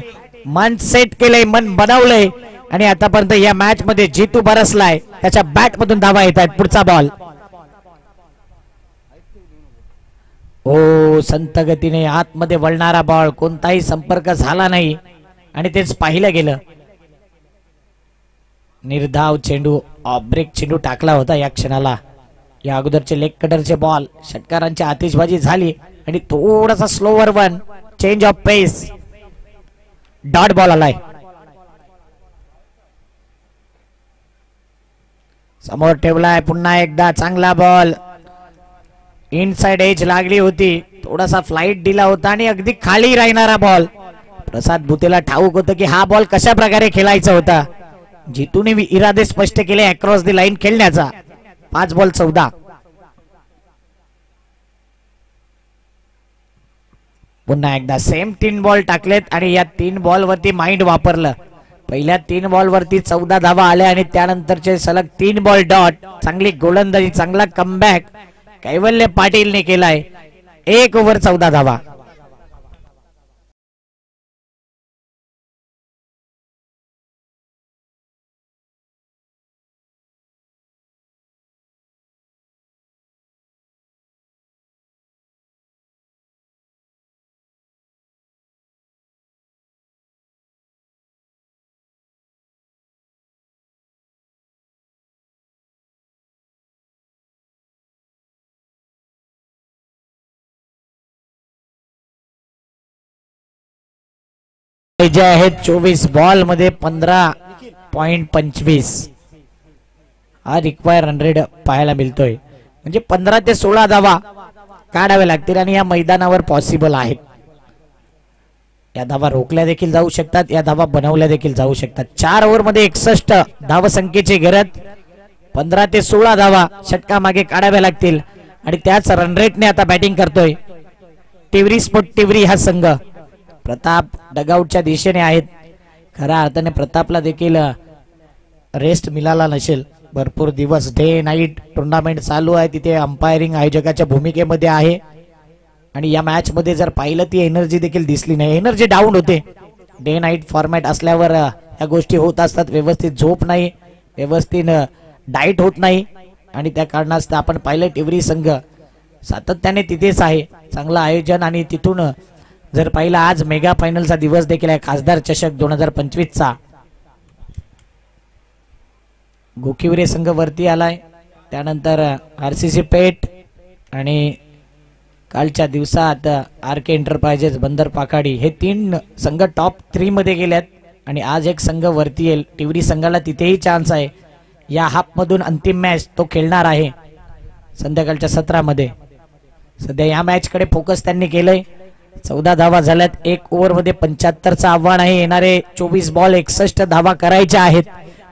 मन सेट केलंय, मन बनवलंय आणि आतापर्यंत या मॅच मध्ये जितू बरसलाय. त्याच्या बॅट मधून धावा येत आहेत. पुढचा बॉल ओ संत गतीने आतमध्ये वळणारा बॉल, कोणताही संपर्क झाला नाही आणि तेच पाहिलं गेलं. निर्धाव चेंडू, ऑफ ब्रेक चेंडू टाकला होता या क्षणाला. या अगोदरचे लेग कटरचे बॉल, षटकारांची आतिषबाजी झाली आणि थोडासा slower one, change of pace, dot ball आलाय. समोर ठेवलाय पुन्हा एकदा चांगला बॉल. इनसाइड एज लागली होती, थोडासा फ्लाइट दिला होता आणि अगदी खाली राहणारा बॉल. प्रसाद भुतेला ठाऊक होतं की हा बॉल कशा प्रकारे खेळायचा होता. जितूने इरादे स्पष्ट केले अक्रॉस द लाईन खेळण्याचा. 5 बॉल 14. पुन्हा एकदा सेम 3 बॉल टाकलेत आणि या 3 बॉल वरती माइंड वापरलं. पहिल्या 3 बॉल वरती 14 धावा आल्या आणि त्यानंतरचे सलग 3 बॉल डॉट. चांगली गोलंदाजी, चांगला कमबॅक कैवल्य पाटीलने केलाय. 1 ओव्हर 14 धावा. पाहिजे आहेत 24 बॉल मध्ये 15.25 हा रिक्वायर रन रेट पाहायला मिळतोय. म्हणजे 15 ते 16 धावा काढावे लागतील आणि या मैदानावर पॉसिबल आहेत. या धावा रोखल्या देखील जाऊ शकतात, या धावा बनवल्या देखील जाऊ शकतात. 4 ओव्हर मध्ये 61 धावसंख्येची गरज. 15 ते 16 धावा षटका मागे काढाव्या लागतील आणि त्याच रन रेटने आता बॅटिंग करतोय टिवरी स्पोर्ट टिवरी हा संघ. प्रताप डगआउटच्या दिशेने आहेत. खऱ्या अर्थाने प्रतापला देखील रेस्ट मिळाला नसेल. भरपूर दिवस डे नाईट टुर्नामेंट चालू आहे, तिथे अंपायरिंग आयोजकाच्या भूमिकेमध्ये आहे आणि या मॅच मध्ये जर पाहिलं ती एनर्जी देखील दिसली नाही. एनर्जी डाऊन होते. डे नाईट फॉर्मॅट असल्यावर या गोष्टी होत असतात. व्यवस्थित झोप नाही, व्यवस्थित डाईट होत नाही आणि त्या कारणास्तव आपण पाहिलं टिवरी संघ सातत्याने तिथेच आहे. चांगलं आयोजन आणि तिथून जर पाहिलं आज मेगा फायनलचा दिवस देखील आहे. खासदार चषक 2025 चा गोकिवरे संघ वरती आलाय. त्यानंतर RCC पेठ आणि कालच्या दिवसात RK एंटरप्राइजेस बंदर पाकाडी हे 3 संघ टॉप 3 मध्ये गेल्यात आणि आज एक संघ वरती येईल. टिवरी संघाला तिथेही चान्स आहे. या हाफ मधून अंतिम मॅच तो खेळणार आहे संध्याकाळच्या 17 मध्ये. सध्या या मॅच कडे फोकस त्यांनी केलंय. 14 धावा झाल्यात. 1 ओव्हर मध्ये 75चं आव्हान आहे. येणारे 24 बॉल 61 धावा करायच्या आहेत.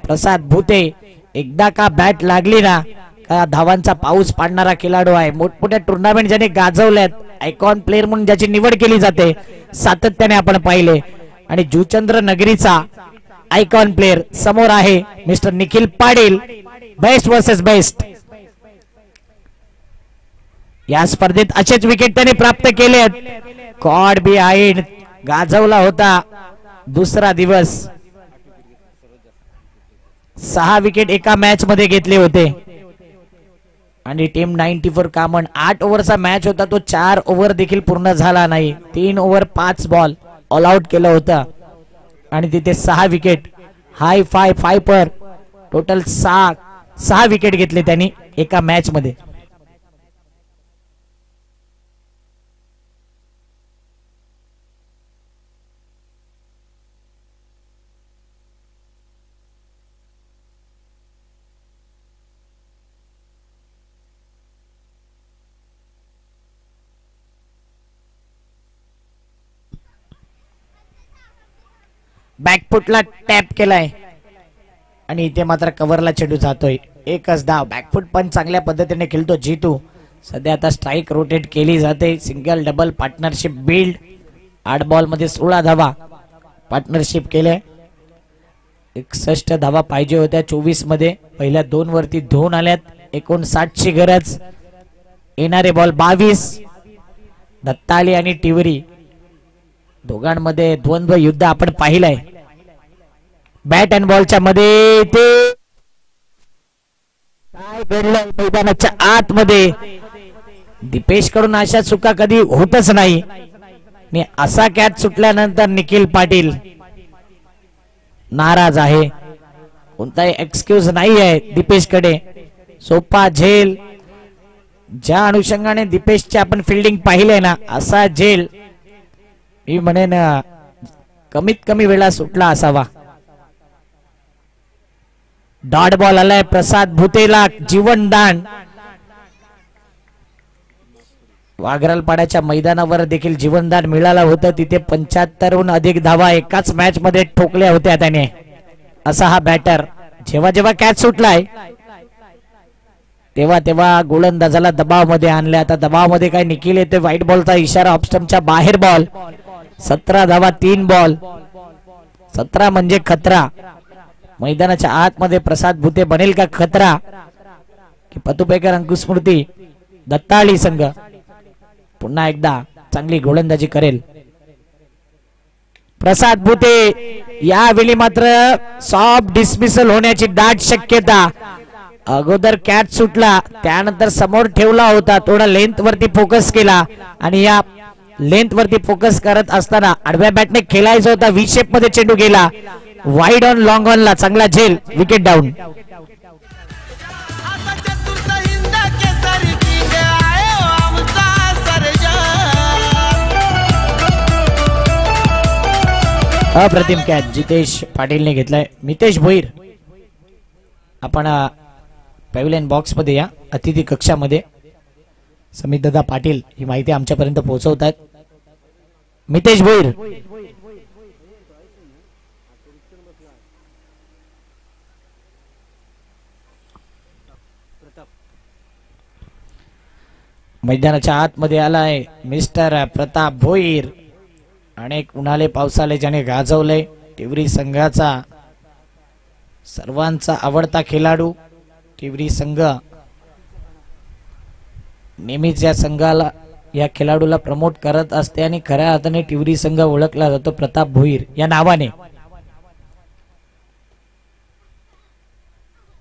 प्रसाद भुते एकदा का बॅट लागली ना का धावांचा पाऊस पाडणारा खेळाडू आहे. मोठमोठ्या टुर्नामेंट ज्याने गाजवल्यात, आयकॉन प्लेअर म्हणून ज्याची निवड केली जाते सातत्याने आपण पाहिले आणि जुचंद्र नगरीचा आयकॉन प्लेअर समोर आहे mister Nikhil Patil. Best versus best या स्पर्धेत असेच विकेट त्याने प्राप्त केले. कॉड बिहाइंड गाजवला होता दुसरा दिवस. 6 विकेट एका मॅच मध्ये घेतले होते आणि टीम 94 कामन 8 ओव्हरचा मॅच होता. तो 4 ओव्हर देखील पूर्ण झाला नाही. 3 ओव्हर 5 बॉल ऑल आउट केलं होतं आणि तिथे 6 विकेट हाय 5 पर टोटल 6 विकेट घेतले त्यांनी एका मॅच मध्ये. बॅकफुटला टॅप केलाय आणि इथे मात्र कव्हरला चेंडू जातोय. एकच धाव. बॅकफुट पण चांगल्या पद्धतीने खेळतो जीतू. सध्या आता स्ट्राईक रोटेट केली जाते. Single double partnership build. 8 ball मध्ये 16 धावा पार्टनरशिप केले. 61 धावा पाहिजे होत्या 24 मध्ये. पहिल्या 2 वरती 2 आल्यात. 59 ची गरज. येणारे बॉल 22. दत्ताली आणि टिवरी दोघांमध्ये द्वंद्व युद्ध आपण पाहिलंय. बॅट अँड बॉलच्या मध्ये ते काय घडलंय मैदानाच्या आतमध्ये. दीपेश कडून अशा चुका कधी होतच नाही आणि असा कॅच सुटल्यानंतर निखिल पाटील नाराज आहे. कोणताही एक्सक्यूज नाही आहे दीपेश कडे. सोपा झेल ज्या अनुषंगाने दीपेशची आपण फिल्डिंग पाहिले ना, असा झेल मी म्हणेन कमीत कमी वेळा सुटला असावा. डॉट बॉल आलाय प्रसाद भुतेला. जीवनदान. वाघरालपाड्याच्या मैदानावर देखील जीवनदान मिळालं होतं. तिथे 75हून अधिक धावा एकाच मॅच मध्ये ठोकल्या होत्या त्याने. असा हा बॅटर. जेव्हा जेव्हा कॅच सुटलाय तेव्हा तेव्हा गोलंदाजाला दबाव मध्ये आणले. आता दबाव मध्ये काय निखिल येते. व्हाईट बॉलचा इशारा. ऑफस्टंपच्या बाहेर बॉल. 17 धावा 3 बॉल. 17 म्हणजे खतरा. मैदानाच्या आतमध्ये प्रसाद भुते बनेल का खतरा की पतुपेकर अंकुस्मृती दत्ताळी संघ पुन्हा एकदा चांगली गोलंदाजी करेल. प्रसाद भुते यावेळी मात्र सॉफ्ट डिसमिसल होण्याची दाट शक्यता. अगोदर कॅच सुटला, त्यानंतर समोर ठेवला होता, थोडा लेंथ वरती फोकस केला आणि या लेंथ वरती फोकस करत असताना आडव्या बॅटने खेळायचा होता. व्ही शेप मध्ये चेंडू गेला. वाईड ऑन लॉंग ऑन ला चांगला झेल. Wicket down. अप्रतिम कॅच जितेश पाटीलने घेतलाय. मितेश भोईर आपण पॅव्हिलियन बॉक्स मध्ये या अतिथी कक्षामध्ये. समित दादा पाटील ही माहिती आमच्यापर्यंत पोहोचवतात. मितेश भोईर मैदानाच्या आतमध्ये आलाय मिस्टर प्रताप भोईर. अनेक उन्हाळे पावसाळे ज्याने गाजवले टिवरी संघाचा सर्वांचा आवडता खेळाडू. टिवरी संघ नेहमीच या संघाला या खेळाडूला प्रमोट करत असते आणि खऱ्या अर्थाने टिवरी संघ ओळखला जातो प्रताप भोईर या नावाने.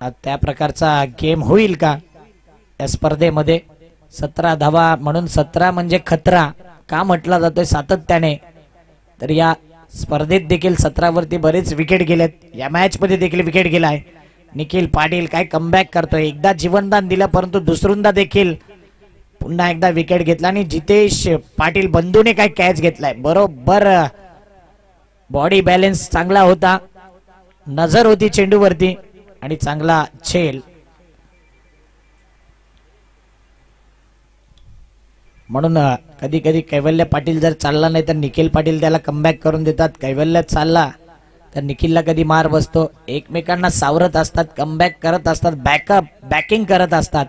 त्या प्रकारचा गेम होईल का या स्पर्धेमध्ये? 17 धावा म्हणून 17 म्हणजे खतरा का म्हटला जातोय सातत्याने. तर या स्पर्धेत देखील 17 वरती बरेच विकेट गेलेत. या मॅच मध्ये देखील विकेट गेलाय. निखिल पाटील काय कमबॅक करतोय. एकदा जीवनदान दिलं परंतु दुसऱ्यांदा देखील पुन्हा एकदा विकेट घेतला आणि जितेश पाटील बंधूने काय कॅच घेतलाय. बरोबर बॉडी बॅलन्स चांगला होता, नजर होती चेंडूवरती आणि चांगला झेल. म्हणून कधी कधी कैवल्य पाटील जर चालला नाही तर निखिल पाटील त्याला कमबॅक करून देतात. कैवल्य चालला तर निखिलला कधी मार बसतो. एकमेकांना सावरत असतात, कमबॅक करत असतात, बॅकिंग करत असतात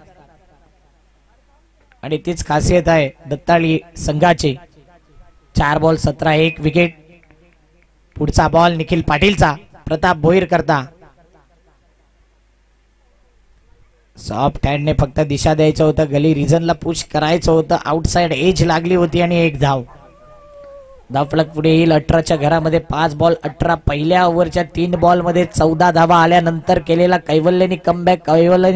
आणि तीच खासियत आहे दत्ताळी संघाची. 4 बॉल 17 1 विकेट. पुढचा बॉल निखिल पाटीलचा प्रताप भोईर करता. सॉफ्ट हँडने फक्त दिशा द्यायचं होतं, गली रिजनला पुश करायचं होतं. आउटसाइड एज लागली होती आणि 1 धाव. धावफलक पुढे येईल. 18च्या घरामध्ये 5 बॉल 18. पहिल्या ओव्हरच्या 3 बॉल मध्ये 14 धावा आल्यानंतर केलेला कैवल्यने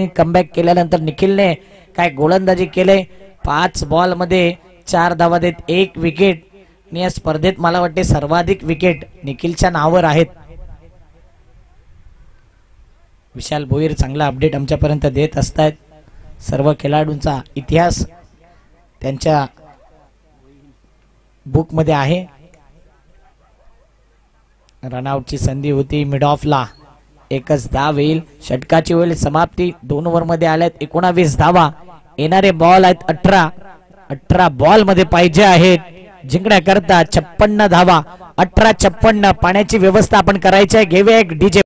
कमबॅक केल्यानंतर निखिलने काय गोलंदाजी केले. 5 बॉल मध्ये 4 धावा देत 1 विकेट. आणि या स्पर्धेत मला वाटते सर्वाधिक विकेट निखिलच्या नावावर आहेत. विशाल भोईर चांगला अपडेट आमच्यापर्यंत देत असतात. सर्व खेळाडूंचा इतिहास त्यांच्या बुक मध्ये आहे. रनआउटची संधी होती मिड ऑफला. 1च धाव येईल. षटकाची वेळ समाप्ती. 2 ओव्हर मध्ये आल्यात 19 धावा. येणारे बॉल आहेत 18 बॉल मध्ये पाहिजे आहेत जिंकण्याकरता 56 धावा. 18-56. पाण्याची व्यवस्था आपण करायची आहे. घेऊया एक डीजे.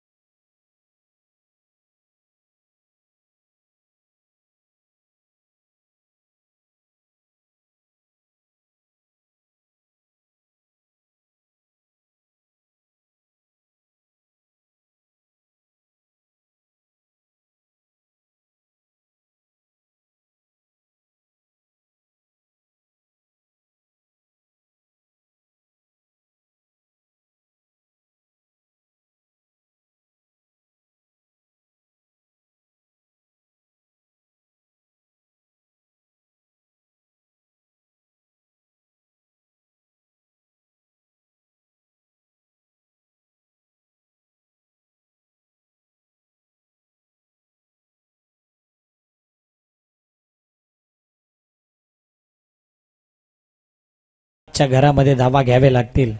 च्या घरामध्ये धावा घ्यावे लागतील.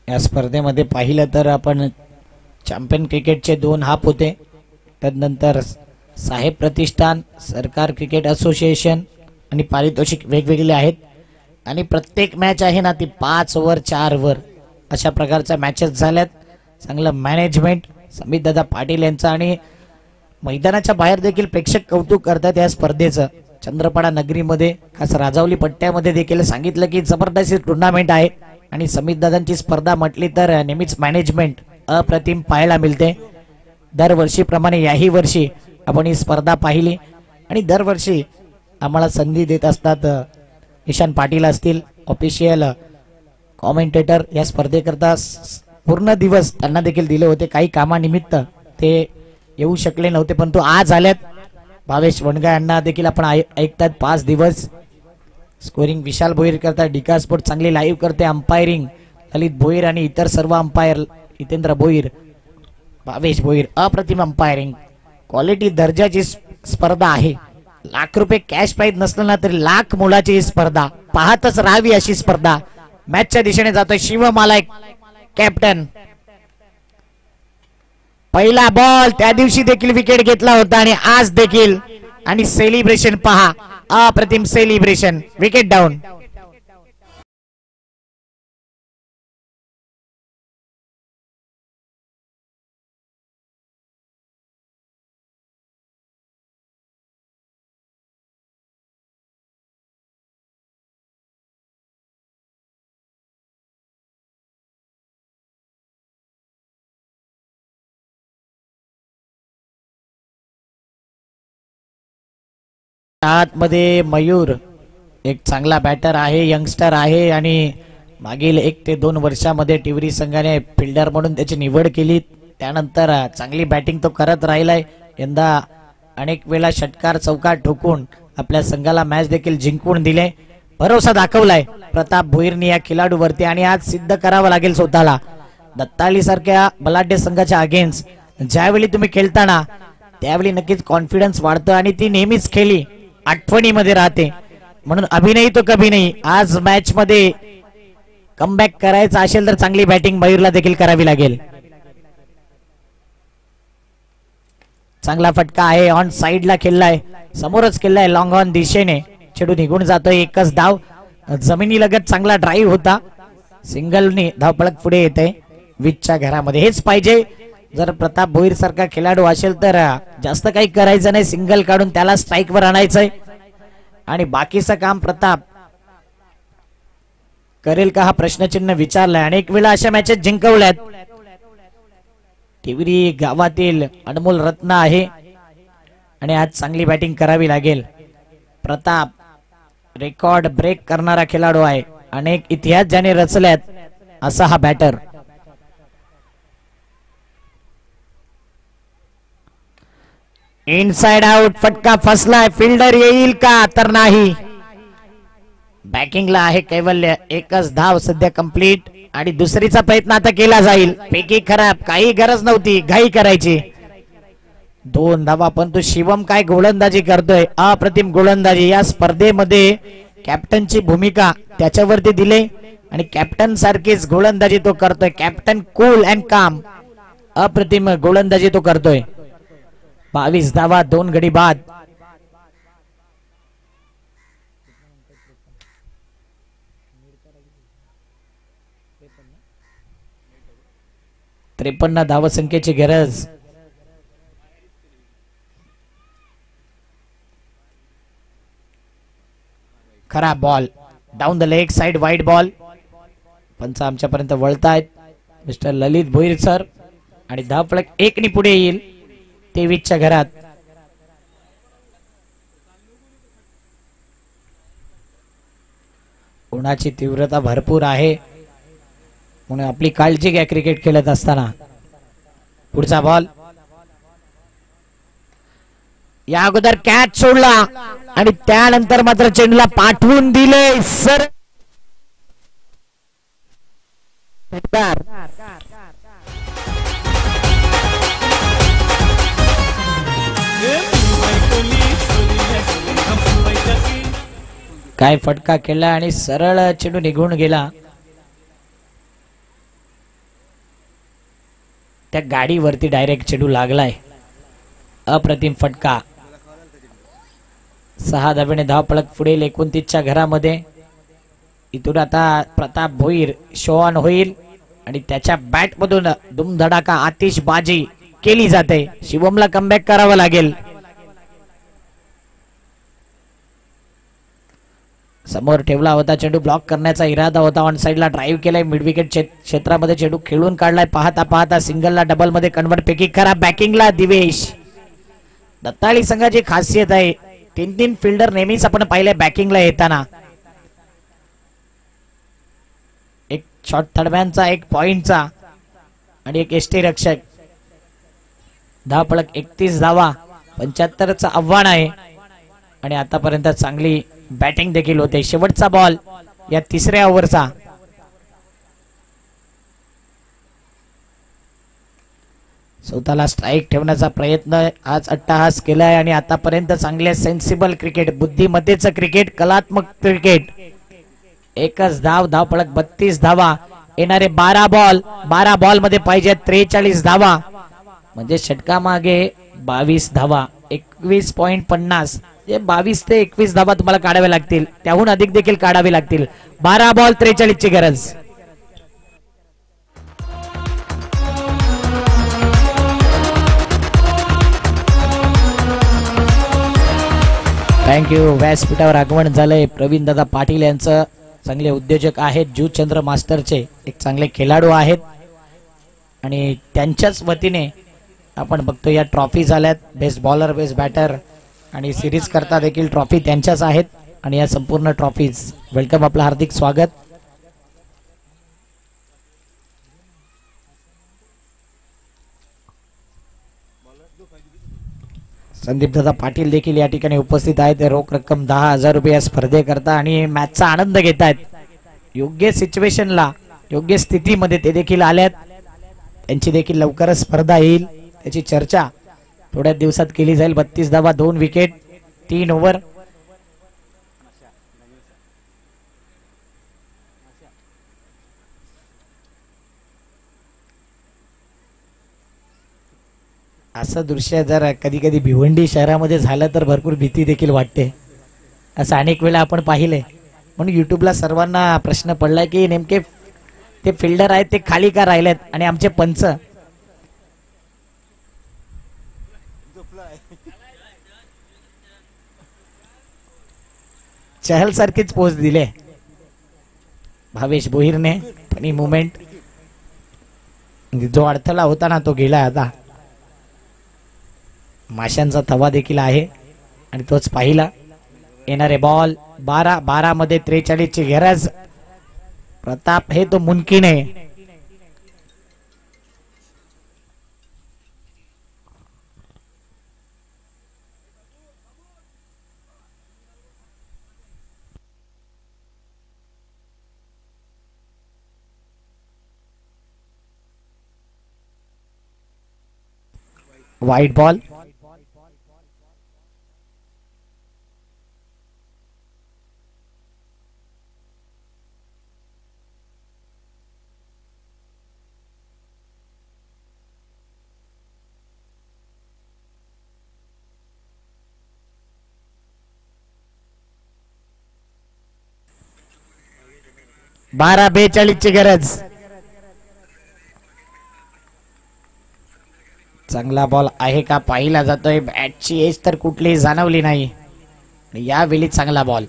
या स्पर्धेमध्ये पाहिलं तर आपण चॅम्पियन क्रिकेटचे 2 हाफ होते. त्यानंतर साहेब प्रतिष्ठान, सरकार क्रिकेट असोसिएशन आणि पारितोषिक वेगवेगळे आहेत. आणि प्रत्येक मॅच आहे ना ती 5 ओव्हर 4 ओव्हर अशा प्रकारच्या मॅचेस झाल्यात. चांगलं मॅनेजमेंट समित दादा पाटील यांचं आणि मैदानाच्या बाहेर देखील प्रेक्षक कौतुक करतात या स्पर्धेचं. चंद्रपाडा नगरीमध्ये खास राजावली पट्ट्यामध्ये देखील सांगितलं की जबरदस्त टुर्नामेंट आहे आणि समित दादांची स्पर्धा म्हटली तर नेहमीच मॅनेजमेंट अप्रतिम पाहायला मिळते. दरवर्षीप्रमाणे याही वर्षी आपण ही स्पर्धा पाहिली आणि दरवर्षी आम्हाला संधी देत असतात. ईशान पाटील असतील ऑफिशियल कॉमेंटेटर या स्पर्धेकरता पूर्ण दिवस त्यांना देखील दिले होते. काही कामानिमित्त ते येऊ शकले नव्हते परंतु आज आल्यात. भावेश वणगा यांना देखील आपण ऐकतात 5 दिवस. स्कोरिंग विशाल भोईर करतात. डिका स्पोर्ट चांगली लाईव्ह करते. अंपायरिंग ललित भोईर आणि इतर सर्व अंपायर हितेंद्र भोईर, भावेश भोईर. अप्रतिम अंपायरिंग. क्वालिटी दर्जाची स्पर्धा आहे. ₹1,00,000 कॅश प्राइज नसलं ना तरी लाख मोलाची ही स्पर्धा. पाहतच राहावी अशी स्पर्धा. मॅचच्या दिशेने जातोय शिवमाला कॅप्टन. पहिला बॉल त्या दिवशी देखील विकेट घेतला होता आणि आज देखील, आणि सेलिब्रेशन पहा, अप्रतिम सेलिब्रेशन. Wicket down. आतमध्ये मयूर एक चांगला बॅटर आहे, यंगस्टर आहे आणि मागील 1 ते 2 वर्षामध्ये टिवरी संघाने फिल्डर म्हणून त्याची निवड केली. त्यानंतर चांगली बॅटिंग तो करत राहिलाय. यंदा अनेक वेळा षटकार चौकार ठोकून आपल्या संघाला मॅच देखील जिंकून दिले. भरोसा दाखवलाय प्रताप भोईरनी या खेळाडूवरती आणि आज सिद्ध करावं लागेल स्वतःला. दत्ताली सारख्या बलाढ्य संघाच्या अगेन्स्ट ज्यावेळी तुम्ही खेळताना त्यावेळी नक्कीच कॉन्फिडन्स वाढतं आणि ती नेहमीच खेळी आठवणीमध्ये राहते. म्हणून अभिनय तो कभी नाही. आज मॅच मध्ये कमबॅक करायचं असेल तर चांगली बॅटिंग मयूरला देखील करावी लागेल. चांगला फटका आहे, ऑन साइडला खेळलाय, समोरच खेळलाय, लॉंग ऑन दिशेने चेडू निघून जातोय. एकच धाव, जमिनी लगत चांगला ड्राईव्ह होता, सिंगलनी धावपळक पुढे येते. विचच्या घरामध्ये हेच पाहिजे. जर प्रताप भोईर सारखा खेळाडू असेल तर जास्त काही करायचं नाही, सिंगल काढून त्याला स्ट्राईक वर आणायचंय आणि बाकीचं काम प्रताप करेल का हा प्रश्नचिन्ह विचारलाय. अनेक वेळा अशा मॅचेस जिंकवल्यात. टिवरी गावातील अनमोल रत्न आहे आणि आज चांगली बॅटिंग करावी लागेल. प्रताप रेकॉर्ड ब्रेक करणारा खेळाडू आहे. अनेक इतिहास ज्याने रचल्यात असा हा बॅटर. इनसाइड आउट, फटका फसलाय. फिल्डर येईल का तर नाही. बॅकिंगला आहे कैवल्य. एकच धाव सध्या कंप्लीट आणि दुसरीचा प्रयत्न आता केला जाईल. पैकी खराब, काही गरज नव्हती घाई करायची. 2 धावा, पण तो शिवम काय गोलंदाजी करतोय, अप्रतिम गोलंदाजी. या स्पर्धेमध्ये कॅप्टनची भूमिका त्याच्यावरती दिले आणि कॅप्टन सारखीच गोलंदाजी तो करतोय. कॅप्टन कूल अँड काम, अप्रतिम गोलंदाजी तो करतोय. 22 धावा 2 गडी बाद. त्रेपन्न धावसंख्येची गरज. खरा ball down the leg side, wide ball. पंच आमच्यापर्यंत वळतायत मिस्टर ललित भोईर सर आणि धावफलक 1 नी पुढे येईल 23च्या घरात. उन्हाची तीव्रता भरपूर आहे म्हणून आपली काळजी घ्या क्रिकेट खेळत असताना. पुढचा बॉल, या अगोदर कॅच सोडला आणि त्यानंतर मात्र चेंडूला पाठवून दिले सर. काय फटका केला आणि सरळ चेंडू निघून गेला. त्या गाडीवरती डायरेक्ट चेंडू लागलाय. अप्रतिम फटका. 6 धावेने धावपळक पुढे 29च्या घरामध्ये. इथून आता प्रताप भोईर शो ऑन होईल आणि त्याच्या बॅट मधून धुमधडाका आतिषबाजी केली जाते. शिवमला कमबॅक करावं लागेल. समोर ठेवला होता चेंडू, ब्लॉक करण्याचा इरादा होता. ऑन साइडला ड्राईव्ह केलाय, मिड विकेट क्षेत्रामध्ये चेंडू खेळून काढलाय. पाहता पाहता सिंगलला डबल मध्ये कन्वर्ट. पैकी खराब बॅकिंगला दिवेश. दत्ताळी संघाची खासियत आहे 3 फिल्डर नेहमीच आपण पाहिले बॅकिंगला येताना. एक शॉर्ट थर्डमॅनचा, एक पॉइंटचा आणि एक एसटी रक्षक. धावपळक 31 धावा, 75चं आव्हान आहे आणि आतापर्यंत चांगली बॅटिंग देखील होते. शेवटचा बॉल या 3ऱ्या ओव्हरचा. स्वतःला स्ट्राईक ठेवण्याचा प्रयत्न आज अट्टहास केलाय आणि आतापर्यंत चांगले सेन्सिबल क्रिकेट, बुद्धिमत्तेचं क्रिकेट, कलात्मक क्रिकेट एकच धाव, धावपळक 32 धावा. येणारे 12 बॉल मध्ये पाहिजे 43 धावा, म्हणजे षटका मागे 22 धावा. 21.50 22 ते 21 धावा तुम्हाला काढाव्या लागतील, त्याहून अधिक देखील काढावे लागतील. 12 बॉल 43 ची गरज. थँक्यू. व्यासपीठावर आगमन झालंय प्रवीण दादा पाटील यांचं. चांगले उद्योजक आहेत, जूचंद्र मास्टरचे एक चांगले खेळाडू आहेत आणि त्यांच्याच वतीने आपण बघतो या ट्रॉफी झाल्यात. बेस्ट बॉलर, बेस्ट बॅटर आणि सिरीज करता देखील ट्रॉफी त्यांच्याच आहेत. आणि या संपूर्ण ट्रॉफीज वेलकम, आपलं हार्दिक स्वागत. संदीप दादा पाटील देखील या ठिकाणी उपस्थित आहेत. रोख रक्कम 10,000 रुपये या स्पर्धेकरता आणि मॅचचा आनंद घेत आहेत. योग्य सिच्युएशनला, योग्य स्थितीमध्ये ते देखील आल्यात. त्यांची देखील लवकरच स्पर्धा येईल, त्याची चर्चा थोड्या दिवसात केली जाईल. 32 धावा, 2 विकेट, 3 ओव्हर. असं दृश्य जर कधी कधी भिवंडी शहरामध्ये झालं तर भरपूर भीती देखील वाटते. असं अनेक वेळा आपण पाहिले, म्हणून युट्यूबला सर्वांना प्रश्न पडलाय की नेमके ते फिल्डर आहेत ते खाली का राहिलेत आणि आमचे पंच. चहल सारखीच पोच दिले भावेश भोईरने. फनी मुवमेंट, जो अडथळा होता ना तो गेला. आता माशांचा थवा देखील आहे आणि तोच पाहिला. येणारे बॉल 12 मध्ये 43 ची गरज. प्रताप हे तो मुमकिन आहे. वाईट बॉल. बारा 42 ची गरज. चांगला बॉल आहे का पाहिला जातोय. बॅटची एज तर कुठलीही जाणवली नाही. यावेळी चांगला बॉल.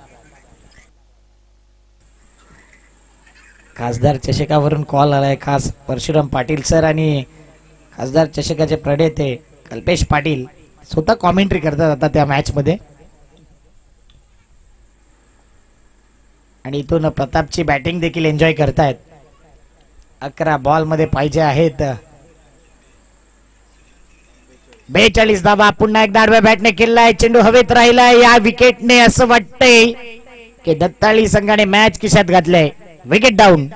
खासदार चषकावरून कॉल आलाय. खास परशुराम पाटील सर आणि खासदार चषकाचे प्रणेते कल्पेश पाटील स्वतः कॉमेंट्री करतात आता त्या मॅच मध्ये. आणि इथून प्रतापची बॅटिंग देखील एन्जॉय करतायत. 11 बॉल मध्ये पाहिजे आहेत 42 धावा. पुन्हा एकदा आडव्या बॅटने केलाय. चेंडू हवेत राहिलाय. या विकेटने असं वाटतंय की दत्ताळी संघाने मॅच खिशात घातलंय. Wicket down.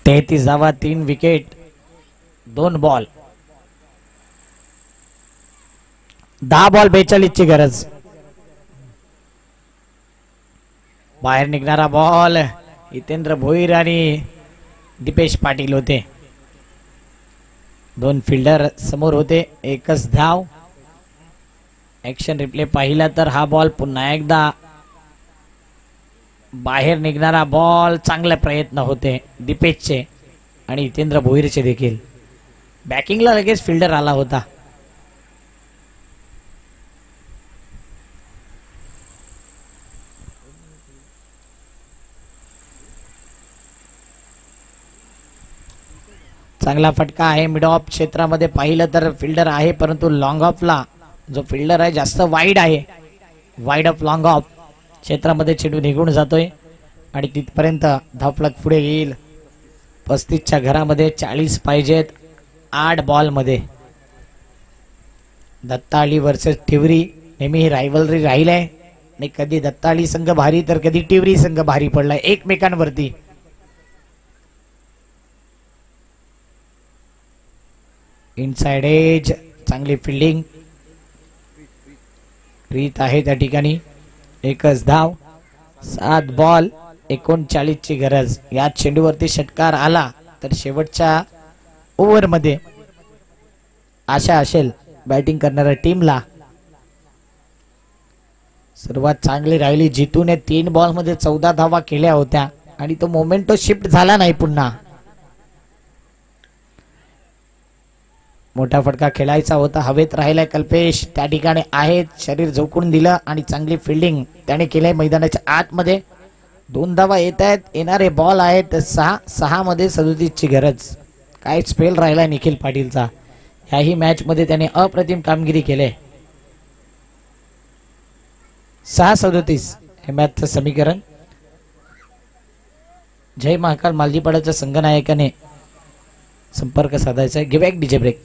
तेहतीस धावा, 3 विकेट, 2 बॉल. 10 बॉल 42 ची गरज. बाहेर निघणारा बॉल हितेंद्र भोईर आणि दीपेश पाटील होते. 2 फिल्डर समोर होते. एकच धाव. ऍक्शन रिप्ले पाहिला तर हा बॉल पुन्हा एकदा बाहेर निघणारा बॉल. चांगले प्रयत्न होते दीपेशचे आणि हितेंद्र भोईरचे देखील. बॅकिंगला लगेच फिल्डर आला होता. चांगला फटका आहे मिड ऑफ क्षेत्रामध्ये पाहिलं तर फिल्डर आहे, परंतु लॉंग ऑफला जो फिल्डर आहे जास्त वाईड आहे. वाईड ऑफ लॉंग ऑफ क्षेत्रामध्ये चेंडू निघून जातोय आणि तिथपर्यंत धावफलक पुढे येईल. 35च्या घरामध्ये 40 पाहिजेत 8 बॉल मध्ये. दत्ताळी वर्सेस टिवरी नेहमी ही रायव्हलरी राहील आहे आणि कधी दत्ताळी संघ भारी तर कधी टिवरी संघ भारी पडलाय एकमेकांवरती. इनसाइड एज चांगली फिल्डिंग रीत आहे त्या ठिकाणी. एकच धाव 7 बॉल 39 ची गरज. या चेंडूवरती षटकार आला तर शेवटच्या ओव्हर मध्ये आशा असेल बॅटिंग करणाऱ्या टीमला. सर्वात चांगली राहिली जितूने 3 बॉल मध्ये 14 धावा केल्या होत्या आणि तो मोमेंटो शिफ्ट झाला नाही पुन्हा. मोठा फटका खेळायचा होता, हवेत राहिलाय कल्पेश त्या ठिकाणी आहेत. शरीर झोकून दिलं आणि चांगली फिल्डिंग त्याने केलंय मैदानाच्या आतमध्ये. 2 धावा येत आहेत. येणारे बॉल आहेत 6 मध्ये 37 ची गरज. काय स्पेल राहिलाय निखिल पाटीलचा. याही मॅच मध्ये त्याने अप्रतिम कामगिरी केले. 6-37 हे मॅचचं समीकरण. जय महाकाल मालजीपाड्याच्या संघनायकाने संपर्क साधायचा आहे. Give back DJ break.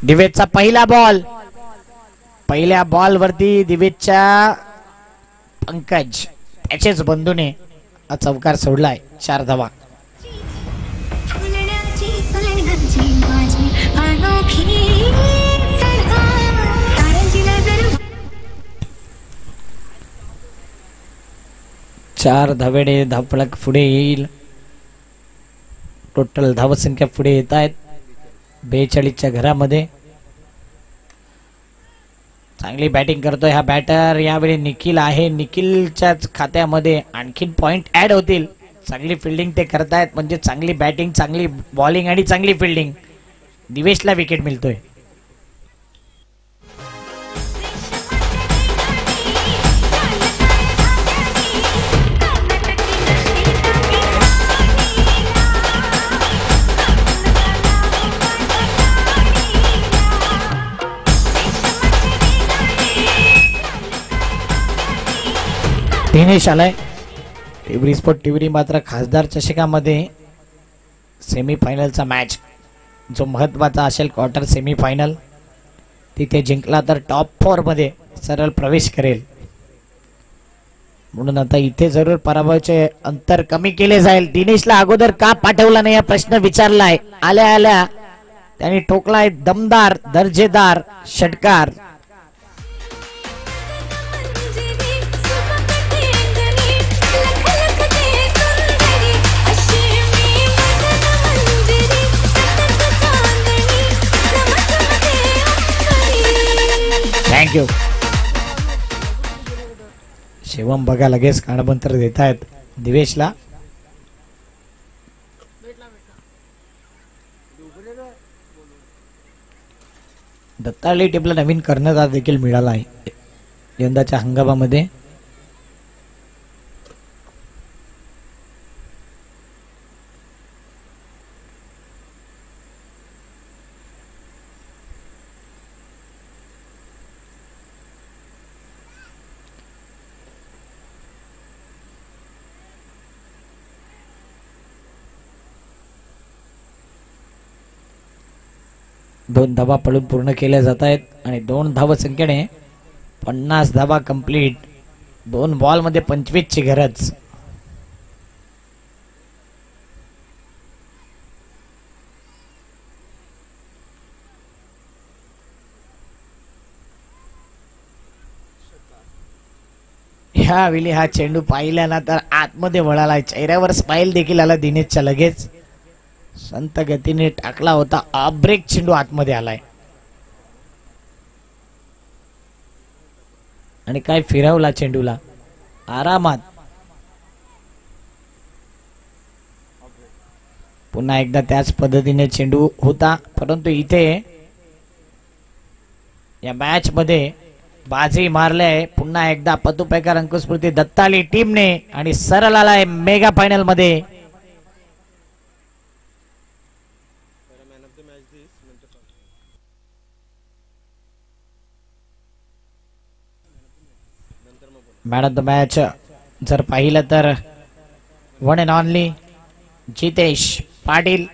दिवेशचा पहिला बॉल. पहिल्या बॉल वरती दिवेशच्या पंकज त्याचेच बंधूने चौकार सोडलाय. 4 धावा. चार धावेने धावफलक पुढे येईल. टोटल धावसंख्या पुढे येत आहेत 42च्या घरामध्ये. चांगली बॅटिंग करतोय हा बॅटर. यावेळी निखिल आहे. निखिलच्याच खात्यामध्ये आणखीन पॉइंट ऍड होतील. चांगली फिल्डिंग ते करतायत म्हणजे चांगली बॅटिंग, चांगली बॉलिंग आणि चांगली फिल्डिंग. दिवेशला विकेट मिळतोय. दिनेश आलाय. टिवरी स्पोर्ट टिवरी मात्र खासदार चषकामध्ये सेमीफायनलचा मॅच जो महत्वाचा असेल क्वार्टर सेमीफायनल तिथे जिंकला तर टॉप 4 मध्ये सरळ प्रवेश करेल. म्हणून आता इथे जरूर पराभवाचे अंतर कमी केले जाईल. दिनेशला अगोदर का पाठवला नाही हा प्रश्न विचारलाय. आल्या आल्या त्यांनी ठोकलाय दमदार दर्जेदार षटकार. थँक्यू. शिवम बघा लगेच कानबंतर देत आहेत दिवेशला. दत्ताळी टीमला नवीन कर्णधार देखील मिळाला आहे यंदाच्या हंगामामध्ये. दोन धावा पळून पूर्ण केल्या जात आहेत आणि 2 धावसंख्येने 50 धावा कंप्लीट. 2 बॉल मध्ये 25 ची गरज. त्यावेळी हा चेंडू पाहिला ना तर आतमध्ये वळाला. चेहऱ्यावर स्माइल देखील आला दिनेशच्या. लगेच संत गतीने टाकला होता. ऑफ ब्रेक चेंडू आतमध्ये आलाय आणि काय फिरवला चेंडूला आरामात. पुन्हा एकदा त्याच पद्धतीने चेंडू होता, परंतु इथे या मॅच मध्ये बाजी मारले पुन्हा एकदा पतुपेकर अंकुस्मृती दत्ताली टीमने आणि सरळ आलाय मेगा फायनल मध्ये. मॅन ऑफ द मॅच जर पाहिलं तर one and only Jitesh Patil.